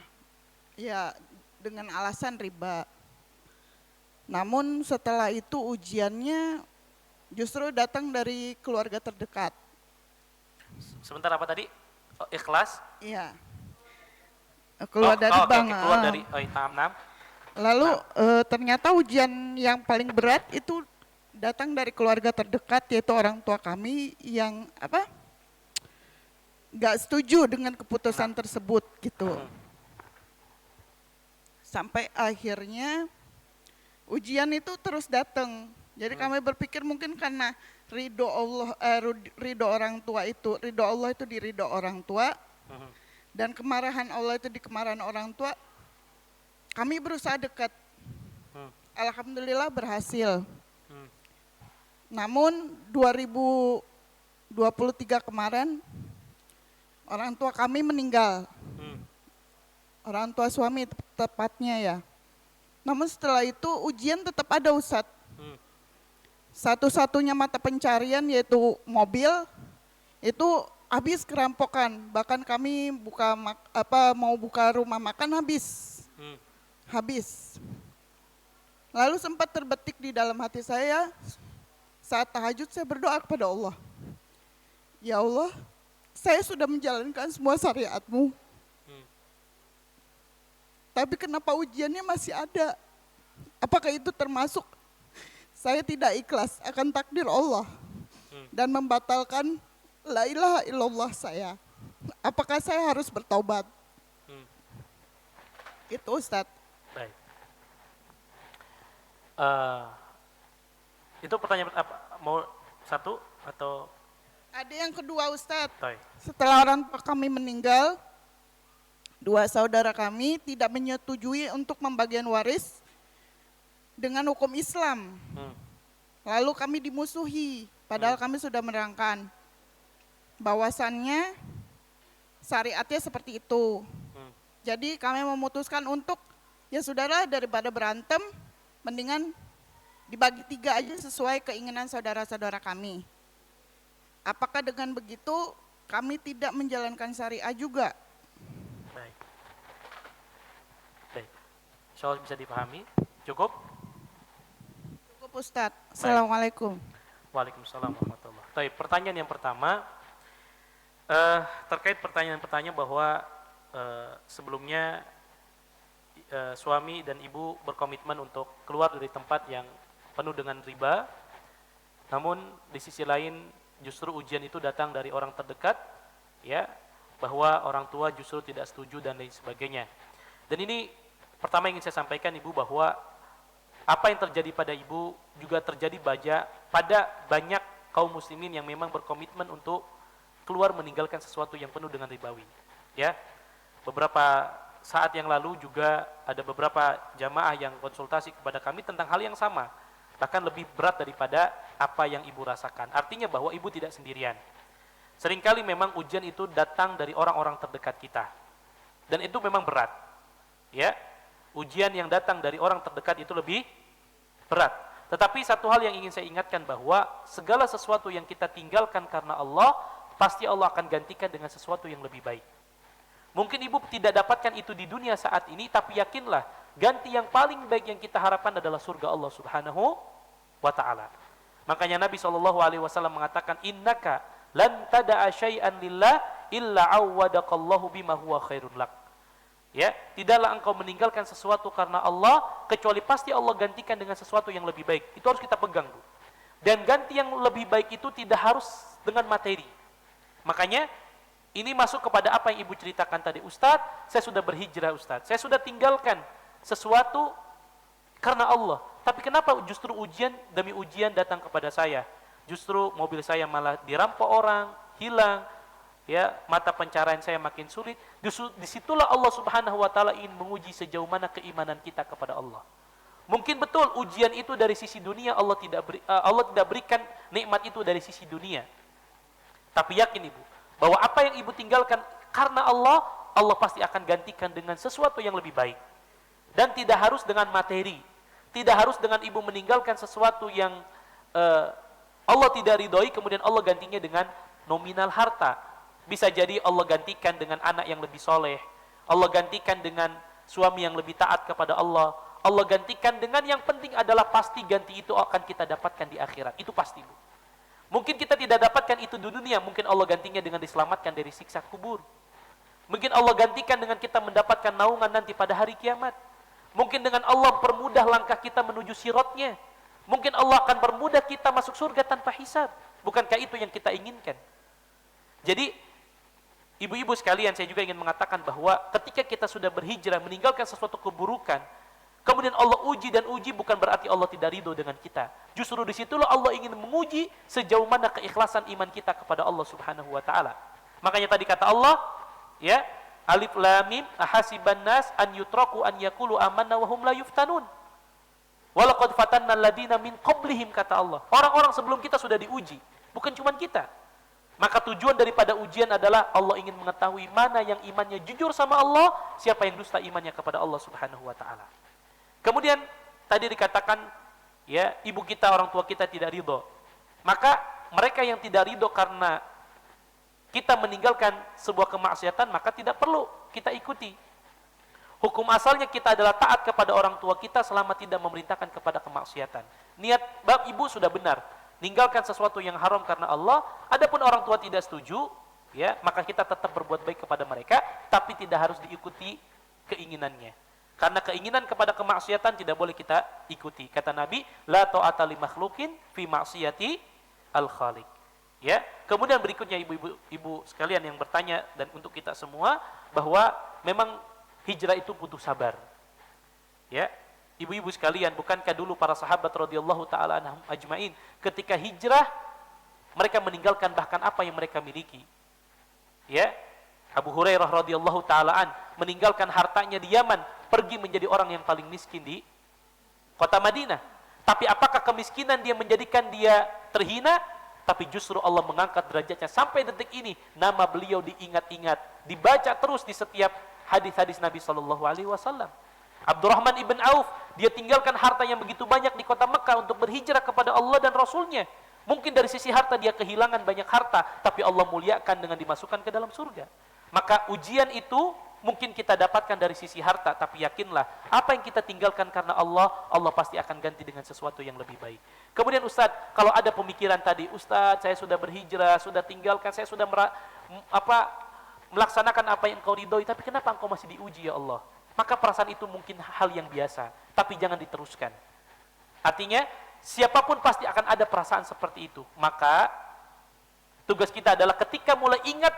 ya dengan alasan riba. Namun setelah itu ujiannya justru datang dari keluarga terdekat. Sebentar, apa tadi? Oh, ikhlas? Iya. Keluar dari bank. Okay, keluar dari enam. Lalu ternyata ujian yang paling berat itu datang dari keluarga terdekat, yaitu orang tua kami yang nggak setuju dengan keputusan tersebut gitu. Sampai akhirnya ujian itu terus datang. Jadi kami berpikir mungkin karena ridho orang tua itu, ridho Allah itu di ridho orang tua, dan kemarahan Allah itu di kemarahan orang tua. Kami berusaha dekat. Alhamdulillah berhasil. Namun 2023 kemarin orang tua kami meninggal. Orang tua suami tepatnya ya. Namun setelah itu ujian tetap ada Ustadz. Satu-satunya mata pencarian yaitu mobil itu habis kerampokan. Bahkan kami mau buka rumah makan habis. Lalu sempat terbetik di dalam hati saya saat tahajud, saya berdoa kepada Allah. Ya Allah, saya sudah menjalankan semua syariat-Mu. Tapi kenapa ujiannya masih ada? Apakah itu termasuk saya tidak ikhlas akan takdir Allah dan membatalkan la ilaha illallah saya? apakah saya harus bertaubat? Hmm. Itu Ustadz. Baik. Itu pertanyaan apa? Mau satu atau? Ada yang kedua Ustadz. Baik. Setelah orang tua kami meninggal, dua saudara kami tidak menyetujui untuk pembagian waris dengan hukum Islam. Lalu kami dimusuhi, padahal kami sudah menerangkan bahwasannya syariatnya seperti itu. Jadi kami memutuskan untuk, ya sudahlah daripada berantem, mendingan dibagi 3 aja sesuai keinginan saudara-saudara kami. Apakah dengan begitu kami tidak menjalankan syariah juga? Baik. Baik. Insyaallah bisa dipahami. Cukup? Cukup Ustadz. Assalamualaikum. Waalaikumsalam warahmatullahi wabarakatuh. Baik, pertanyaan yang pertama terkait pertanyaan bahwa sebelumnya suami dan ibu berkomitmen untuk keluar dari tempat yang penuh dengan riba, namun di sisi lain justru ujian itu datang dari orang terdekat, ya, bahwa orang tua justru tidak setuju dan lain sebagainya. Dan ini pertama ingin saya sampaikan ibu bahwa apa yang terjadi pada ibu juga terjadi pada banyak kaum muslimin yang memang berkomitmen untuk keluar meninggalkan sesuatu yang penuh dengan ribawi. Ya, beberapa saat yang lalu juga ada beberapa jamaah yang konsultasi kepada kami tentang hal yang sama, bahkan lebih berat daripada apa yang ibu rasakan. Artinya bahwa ibu tidak sendirian. Seringkali memang ujian itu datang dari orang-orang terdekat kita, dan itu memang berat. Ya, ujian yang datang dari orang terdekat itu lebih berat. Tetapi satu hal yang ingin saya ingatkan bahwa segala sesuatu yang kita tinggalkan karena Allah, pasti Allah akan gantikan dengan sesuatu yang lebih baik. Mungkin ibu tidak dapatkan itu di dunia saat ini, tapi yakinlah ganti yang paling baik yang kita harapkan adalah surga Allah Subhanahu wa ta'ala. Makanya Nabi SAW mengatakan, innaka lan tada'a syai'an lillah illa awwadaqallahu bima huwa khairun lak. Ya, tidaklah engkau meninggalkan sesuatu karena Allah kecuali pasti Allah gantikan dengan sesuatu yang lebih baik. Itu harus kita pegang, Bu. Dan ganti yang lebih baik itu tidak harus dengan materi. Makanya ini masuk kepada apa yang ibu ceritakan tadi, Ustadz, saya sudah berhijrah Ustadz, saya sudah tinggalkan sesuatu karena Allah. Tapi kenapa justru ujian demi ujian datang kepada saya? Justru mobil saya malah dirampok orang, hilang, ya, mata pencarian saya makin sulit. Disitulah Allah Subhanahu wa ta'ala ingin menguji sejauh mana keimanan kita kepada Allah. Mungkin betul ujian itu dari sisi dunia, Allah tidak berikan nikmat itu dari sisi dunia. Tapi yakin ibu bahwa apa yang ibu tinggalkan karena Allah, Allah pasti akan gantikan dengan sesuatu yang lebih baik. Dan tidak harus dengan materi, tidak harus dengan ibu meninggalkan sesuatu yang Allah tidak ridhoi, kemudian Allah gantinya dengan nominal harta. Bisa jadi Allah gantikan dengan anak yang lebih soleh, Allah gantikan dengan suami yang lebih taat kepada Allah, Allah gantikan dengan yang penting adalah pasti ganti itu akan kita dapatkan di akhirat. Itu pasti, Bu. Mungkin kita tidak dapatkan itu di dunia, mungkin Allah gantinya dengan diselamatkan dari siksa kubur. Mungkin Allah gantikan dengan kita mendapatkan naungan nanti pada hari kiamat. Mungkin dengan Allah permudah langkah kita menuju siratnya. Mungkin Allah akan permudah kita masuk surga tanpa hisab. Bukankah itu yang kita inginkan? Jadi, ibu-ibu sekalian, saya juga ingin mengatakan bahwa ketika kita sudah berhijrah, meninggalkan sesuatu keburukan, kemudian Allah uji, dan uji bukan berarti Allah tidak ridho dengan kita. Justru disitulah Allah ingin menguji sejauh mana keikhlasan iman kita kepada Allah Subhanahu wa ta'ala. Makanya tadi kata Allah, ya, alif lam mim ahasiban nas an yutraku an yaqulu amanna wa hum la yuftanun. Walaqad fatanna alladziina min qablihim, kata Allah. Orang-orang sebelum kita sudah diuji, bukan cuma kita. Maka tujuan daripada ujian adalah Allah ingin mengetahui mana yang imannya jujur sama Allah, siapa yang dusta imannya kepada Allah Subhanahu wa ta'ala. Kemudian tadi dikatakan, ya, ibu kita, orang tua kita tidak ridho. Maka mereka yang tidak ridho karena kita meninggalkan sebuah kemaksiatan, maka tidak perlu kita ikuti. Hukum asalnya kita adalah taat kepada orang tua kita selama tidak memerintahkan kepada kemaksiatan. Niat bab ibu sudah benar, ninggalkan sesuatu yang haram karena Allah. Adapun orang tua tidak setuju, ya, maka kita tetap berbuat baik kepada mereka, tapi tidak harus diikuti keinginannya. Karena keinginan kepada kemaksiatan tidak boleh kita ikuti. Kata Nabi, la ta'ata li makhluqin fi ma'siyati al-khaliq. Ya, kemudian berikutnya ibu sekalian yang bertanya dan untuk kita semua bahwa memang hijrah itu butuh sabar. Ya, ibu-ibu sekalian, bukankah dulu para sahabat radhiyallahu taala anhum ajmain ketika hijrah mereka meninggalkan bahkan apa yang mereka miliki. Ya, Abu Hurairah radhiyallahu taala meninggalkan hartanya di Yaman, pergi menjadi orang yang paling miskin di kota Madinah. Tapi apakah kemiskinan dia menjadikan dia terhina? Tapi justru Allah mengangkat derajatnya sampai detik ini. Nama beliau diingat-ingat, dibaca terus di setiap hadis-hadis Nabi Shallallahu Alaihi Wasallam. Abdurrahman ibn Auf, dia tinggalkan harta yang begitu banyak di kota Mekah untuk berhijrah kepada Allah dan Rasulnya. Mungkin dari sisi harta dia kehilangan banyak harta, tapi Allah muliakan dengan dimasukkan ke dalam surga. Maka ujian itu mungkin kita dapatkan dari sisi harta, tapi yakinlah apa yang kita tinggalkan karena Allah, Allah pasti akan ganti dengan sesuatu yang lebih baik. Kemudian Ustadz, kalau ada pemikiran tadi, Ustadz saya sudah berhijrah, sudah tinggalkan, saya sudah melaksanakan apa yang Engkau ridhoi, tapi kenapa Engkau masih diuji ya Allah? Maka perasaan itu mungkin hal yang biasa, tapi jangan diteruskan. Artinya siapapun pasti akan ada perasaan seperti itu. Maka tugas kita adalah ketika mulai ingat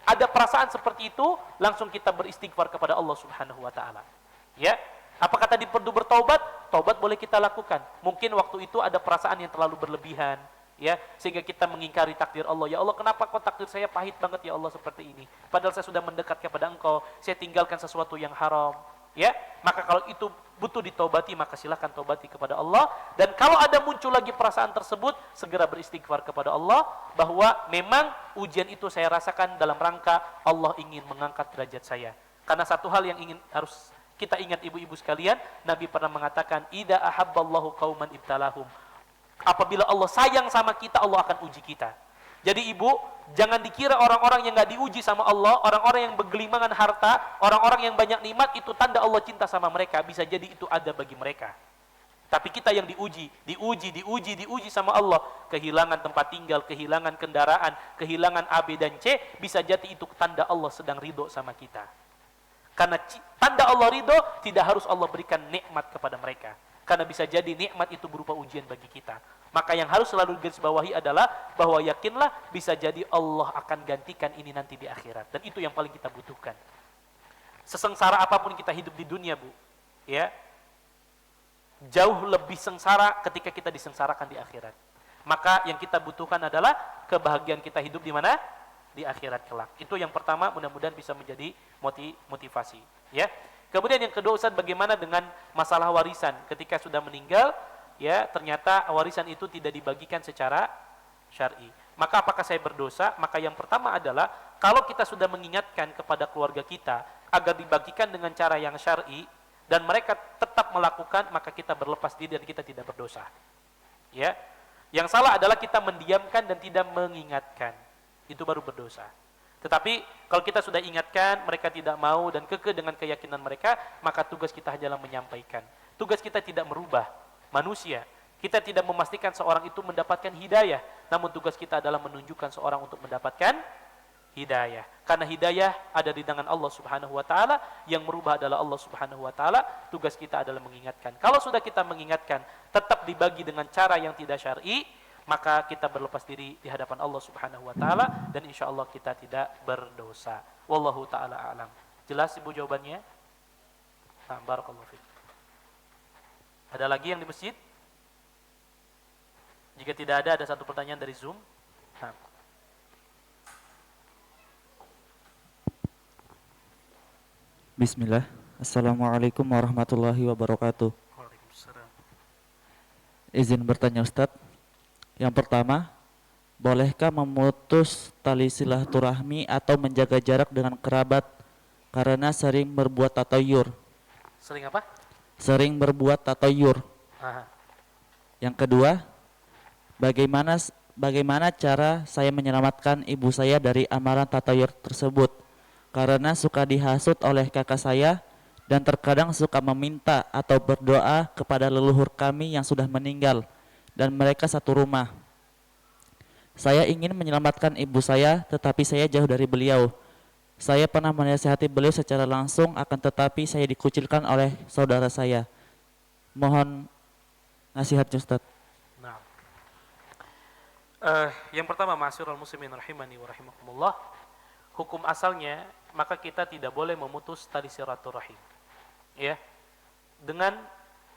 ada perasaan seperti itu, langsung kita beristighfar kepada Allah Subhanahu wa taala. Ya. Apakah tadi perlu bertaubat? Taubat boleh kita lakukan. Mungkin waktu itu ada perasaan yang terlalu berlebihan, ya, sehingga kita mengingkari takdir Allah. Ya Allah, kenapa kok takdir saya pahit banget ya Allah seperti ini? Padahal saya sudah mendekat kepada Engkau, saya tinggalkan sesuatu yang haram. Ya, maka kalau itu butuh ditaubati, maka silakan taubati kepada Allah. Dan kalau ada muncul lagi perasaan tersebut, segera beristighfar kepada Allah bahwa memang ujian itu saya rasakan dalam rangka Allah ingin mengangkat derajat saya. Karena satu hal yang harus kita ingat ibu-ibu sekalian, Nabi pernah mengatakan, "Idza ahabballahu qauman ibtalahum." Apabila Allah sayang sama kita, Allah akan uji kita. Jadi ibu, jangan dikira orang-orang yang gak diuji sama Allah, orang-orang yang bergelimangan harta, orang-orang yang banyak nikmat, itu tanda Allah cinta sama mereka. Bisa jadi itu ada bagi mereka. Tapi kita yang diuji sama Allah, kehilangan tempat tinggal, kehilangan kendaraan, kehilangan A, B, dan C, bisa jadi itu tanda Allah sedang ridho sama kita. Karena tanda Allah ridho, tidak harus Allah berikan nikmat kepada mereka. Karena bisa jadi nikmat itu berupa ujian bagi kita. Maka yang harus selalu digarisbawahi adalah bahwa yakinlah bisa jadi Allah akan gantikan ini nanti di akhirat. Dan itu yang paling kita butuhkan. Sesengsara apapun kita hidup di dunia, Bu, ya, jauh lebih sengsara ketika kita disengsarakan di akhirat. Maka yang kita butuhkan adalah kebahagiaan kita hidup di mana? Di akhirat kelak. Itu yang pertama, mudah-mudahan bisa menjadi motivasi, ya. Kemudian yang kedua, Ustaz, bagaimana dengan masalah warisan ketika sudah meninggal, ya, ternyata warisan itu tidak dibagikan secara syar'i. Maka apakah saya berdosa? Maka yang pertama adalah kalau kita sudah mengingatkan kepada keluarga kita agar dibagikan dengan cara yang syar'i dan mereka tetap melakukan, maka kita berlepas diri dan kita tidak berdosa. Ya. Yang salah adalah kita mendiamkan dan tidak mengingatkan. Itu baru berdosa. Tetapi kalau kita sudah ingatkan, mereka tidak mau dan kekeh dengan keyakinan mereka, maka tugas kita hanyalah menyampaikan. Tugas kita tidak merubah manusia. Kita tidak memastikan seorang itu mendapatkan hidayah, namun tugas kita adalah menunjukkan seorang untuk mendapatkan hidayah. Karena hidayah ada di tangan Allah Subhanahu wa taala, yang merubah adalah Allah Subhanahu wa taala. Tugas kita adalah mengingatkan. Kalau sudah kita mengingatkan, tetap dibagi dengan cara yang tidak syar'i, maka kita berlepas diri di hadapan Allah Subhanahu wa taala dan insyaallah kita tidak berdosa. Wallahu taala a'lam. Jelas Ibu jawabannya? Nah, barakallahu fiik. Ada lagi yang di masjid? Jika tidak ada satu pertanyaan dari Zoom. Nah. Bismillah. Assalamualaikum warahmatullahi wabarakatuh. Waalaikumsalam. Izin bertanya Ustadz. Yang pertama, bolehkah memutus tali silaturahmi atau menjaga jarak dengan kerabat karena sering berbuat tatayur? Sering apa? Sering berbuat tatayur. Aha. Yang kedua, bagaimana cara saya menyelamatkan ibu saya dari amalan tatayur tersebut? Karena suka dihasut oleh kakak saya dan terkadang suka meminta atau berdoa kepada leluhur kami yang sudah meninggal dan mereka satu rumah. Saya ingin menyelamatkan ibu saya, tetapi saya jauh dari beliau. Saya pernah menasihati beliau secara langsung, akan tetapi saya dikucilkan oleh saudara saya. Mohon nasihat Ustaz. Nah. Yang pertama, ma'asyiral muslimin rahimani wa rahimakumullah, hukum asalnya maka kita tidak boleh memutus tali silaturahim. Ya. Dengan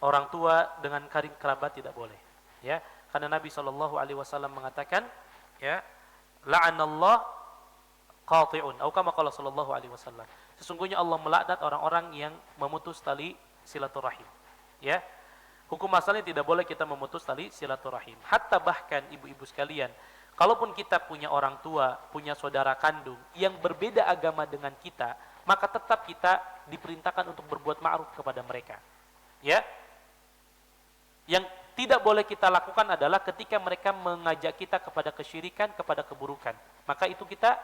orang tua, dengan karib kerabat tidak boleh. Ya. Karena Nabi SAW mengatakan, ya, la'anallah qati'un, atau kama qala sallallahu alaihi wasallam. Sesungguhnya Allah melaknat orang-orang yang memutus tali silaturahim. Ya. Hukum asalnya tidak boleh kita memutus tali silaturahim. Hatta bahkan ibu-ibu sekalian, kalaupun kita punya orang tua, punya saudara kandung yang berbeda agama dengan kita, maka tetap kita diperintahkan untuk berbuat ma'ruf kepada mereka. Ya. Yang tidak boleh kita lakukan adalah ketika mereka mengajak kita kepada kesyirikan, kepada keburukan. Maka itu kita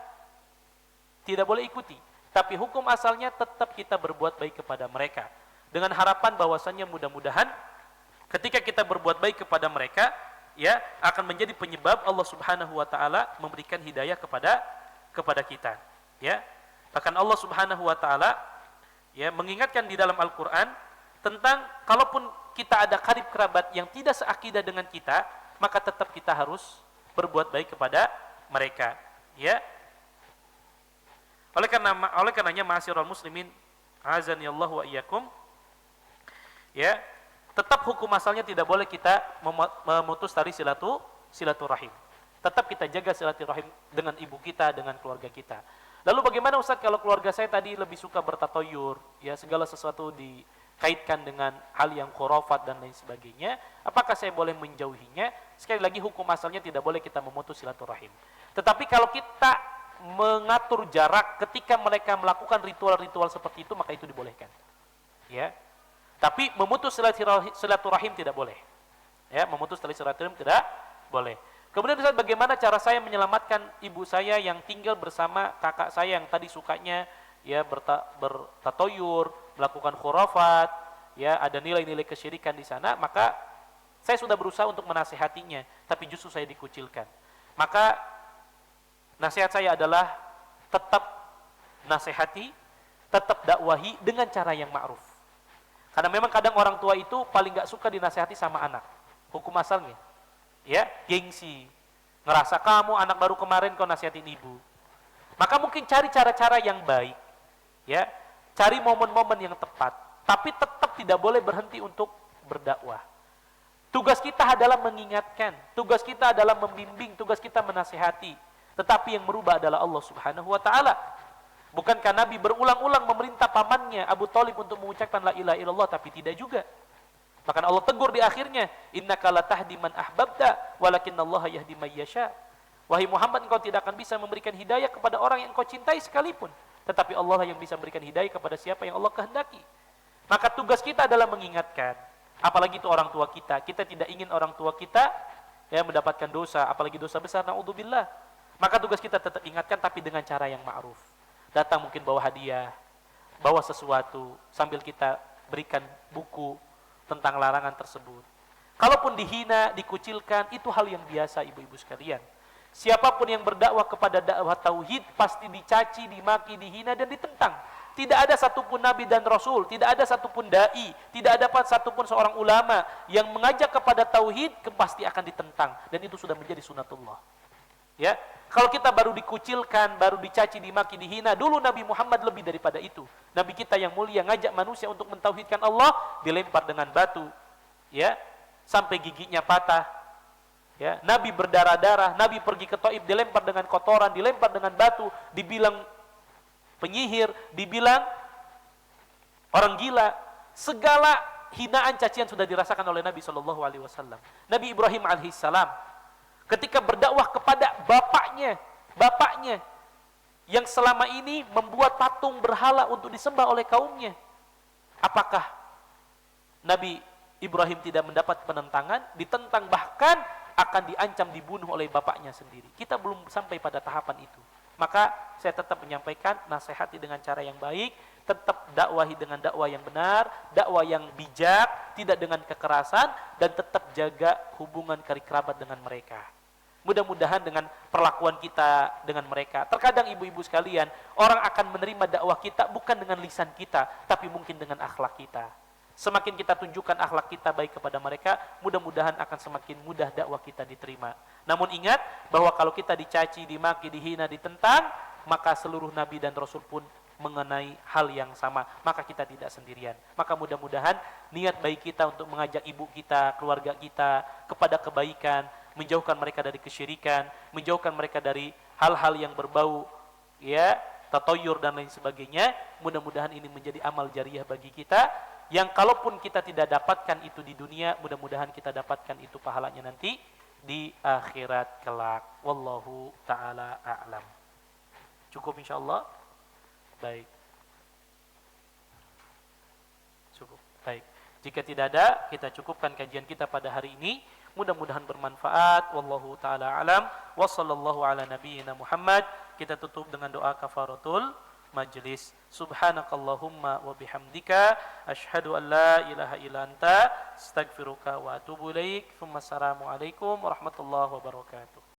tidak boleh ikuti. Tapi hukum asalnya tetap kita berbuat baik kepada mereka. Dengan harapan bahwasannya mudah-mudahan ketika kita berbuat baik kepada mereka, ya, akan menjadi penyebab Allah Subhanahu wa taala memberikan hidayah kepada kita. Ya. Bahkan Allah Subhanahu wa taala, ya, mengingatkan di dalam Al-Qur'an tentang kalaupun kita ada karib kerabat yang tidak seakidah dengan kita, maka tetap kita harus berbuat baik kepada mereka. Ya. Oleh karenanya ma'asyiral muslimin, azanillahu wa iyyakum, ya, tetap hukum asalnya tidak boleh kita memutus tali silaturahim. Tetap kita jaga silaturahim dengan ibu kita, dengan keluarga kita. Lalu bagaimana Ustaz kalau keluarga saya tadi lebih suka bertatoyur, ya, segala sesuatu dikaitkan dengan hal yang khurafat dan lain sebagainya, apakah saya boleh menjauhinya? Sekali lagi hukum asalnya tidak boleh kita memutus silaturahim. Tetapi kalau kita mengatur jarak ketika mereka melakukan ritual-ritual seperti itu, maka itu dibolehkan. Ya. Tapi memutus silaturahim tidak boleh. Ya, memutus tali silaturahim tidak boleh. Kemudian Ustaz, bagaimana cara saya menyelamatkan ibu saya yang tinggal bersama kakak saya yang tadi sukanya, ya, bertatoyur, melakukan khurafat, ya, ada nilai-nilai kesyirikan di sana, maka saya sudah berusaha untuk menasihatinya, tapi justru saya dikucilkan. Maka nasihat saya adalah tetap nasihati, tetap dakwahi dengan cara yang ma'ruf. Karena memang kadang orang tua itu paling gak suka dinasihati sama anak. Hukum asalnya, ya, gengsi, ngerasa kamu anak baru kemarin kau nasihatin ibu. Maka mungkin cari cara-cara yang baik, ya, cari momen-momen yang tepat, tapi tetap tidak boleh berhenti untuk berdakwah. Tugas kita adalah mengingatkan, tugas kita adalah membimbing, tugas kita menasihati. Tetapi yang merubah adalah Allah Subhanahu wa taala. Bukankah Nabi berulang-ulang memerintah pamannya Abu Thalib untuk mengucapkan la ilaha illallah, tapi tidak juga. Bahkan Allah tegur di akhirnya, innaka la tahdi man ahbabta walakinallaha yahdi may yasha. Wahai Muhammad, engkau tidak akan bisa memberikan hidayah kepada orang yang engkau cintai sekalipun, tetapi Allah lah yang bisa memberikan hidayah kepada siapa yang Allah kehendaki. Maka tugas kita adalah mengingatkan, apalagi itu orang tua kita. Kita tidak ingin orang tua kita, ya, mendapatkan dosa, apalagi dosa besar, naudzubillah. Maka tugas kita tetap ingatkan, tapi dengan cara yang ma'ruf. Datang mungkin bawa hadiah, bawa sesuatu, sambil kita berikan buku tentang larangan tersebut. Kalaupun dihina, dikucilkan, itu hal yang biasa ibu-ibu sekalian. Siapapun yang berdakwah kepada dakwah tauhid, pasti dicaci, dimaki, dihina, dan ditentang. Tidak ada satupun nabi dan rasul, tidak ada satupun dai, tidak ada satupun seorang ulama yang mengajak kepada tauhid, pasti akan ditentang. Dan itu sudah menjadi sunatullah. Ya, kalau kita baru dikucilkan, baru dicaci, dimaki, dihina, dulu Nabi Muhammad lebih daripada itu. Nabi kita yang mulia ngajak manusia untuk mentauhidkan Allah, dilempar dengan batu, ya, sampai giginya patah. Ya, Nabi berdarah-darah, Nabi pergi ke Taif, dilempar dengan kotoran, dilempar dengan batu, dibilang penyihir, dibilang orang gila. Segala hinaan, cacian sudah dirasakan oleh Nabi SAW. Nabi Ibrahim alaihissalam, ketika berdakwah kepada bapaknya yang selama ini membuat patung berhala untuk disembah oleh kaumnya, apakah Nabi Ibrahim tidak mendapat penentangan, ditentang, bahkan akan diancam dibunuh oleh bapaknya sendiri? Kita belum sampai pada tahapan itu. Maka saya tetap menyampaikan, nasihati dengan cara yang baik, tetap dakwahi dengan dakwah yang benar, dakwah yang bijak, tidak dengan kekerasan, dan tetap jaga hubungan karib kerabat dengan mereka. Mudah-mudahan dengan perlakuan kita dengan mereka, terkadang ibu-ibu sekalian, orang akan menerima dakwah kita bukan dengan lisan kita, tapi mungkin dengan akhlak kita. semakin kita tunjukkan akhlak kita baik kepada mereka, mudah-mudahan akan semakin mudah dakwah kita diterima. Namun ingat bahwa kalau kita dicaci, dimaki, dihina, ditentang, maka seluruh nabi dan rasul pun mengenai hal yang sama, maka kita tidak sendirian. Maka mudah-mudahan niat baik kita untuk mengajak ibu kita, keluarga kita kepada kebaikan, menjauhkan mereka dari kesyirikan, menjauhkan mereka dari hal-hal yang berbau ya tatoyur dan lain sebagainya, mudah-mudahan ini menjadi amal jariah bagi kita, yang kalaupun kita tidak dapatkan itu di dunia, mudah-mudahan kita dapatkan itu pahalanya nanti di akhirat kelak. Wallahu ta'ala a'lam. Cukup insyaallah. Baik. Cukup. Baik. Jika tidak ada, kita cukupkan kajian kita pada hari ini. Mudah-mudahan bermanfaat. Wallahu ta'ala a'lam. Wa sallallahu ala nabiyyina Muhammad. Kita tutup dengan doa kafaratul majlis. Subhanakallahumma wa bihamdika asyhadu an la ilaha illa anta astaghfiruka wa atubu ilaik. Assalamualaikum warahmatullahi wabarakatuh.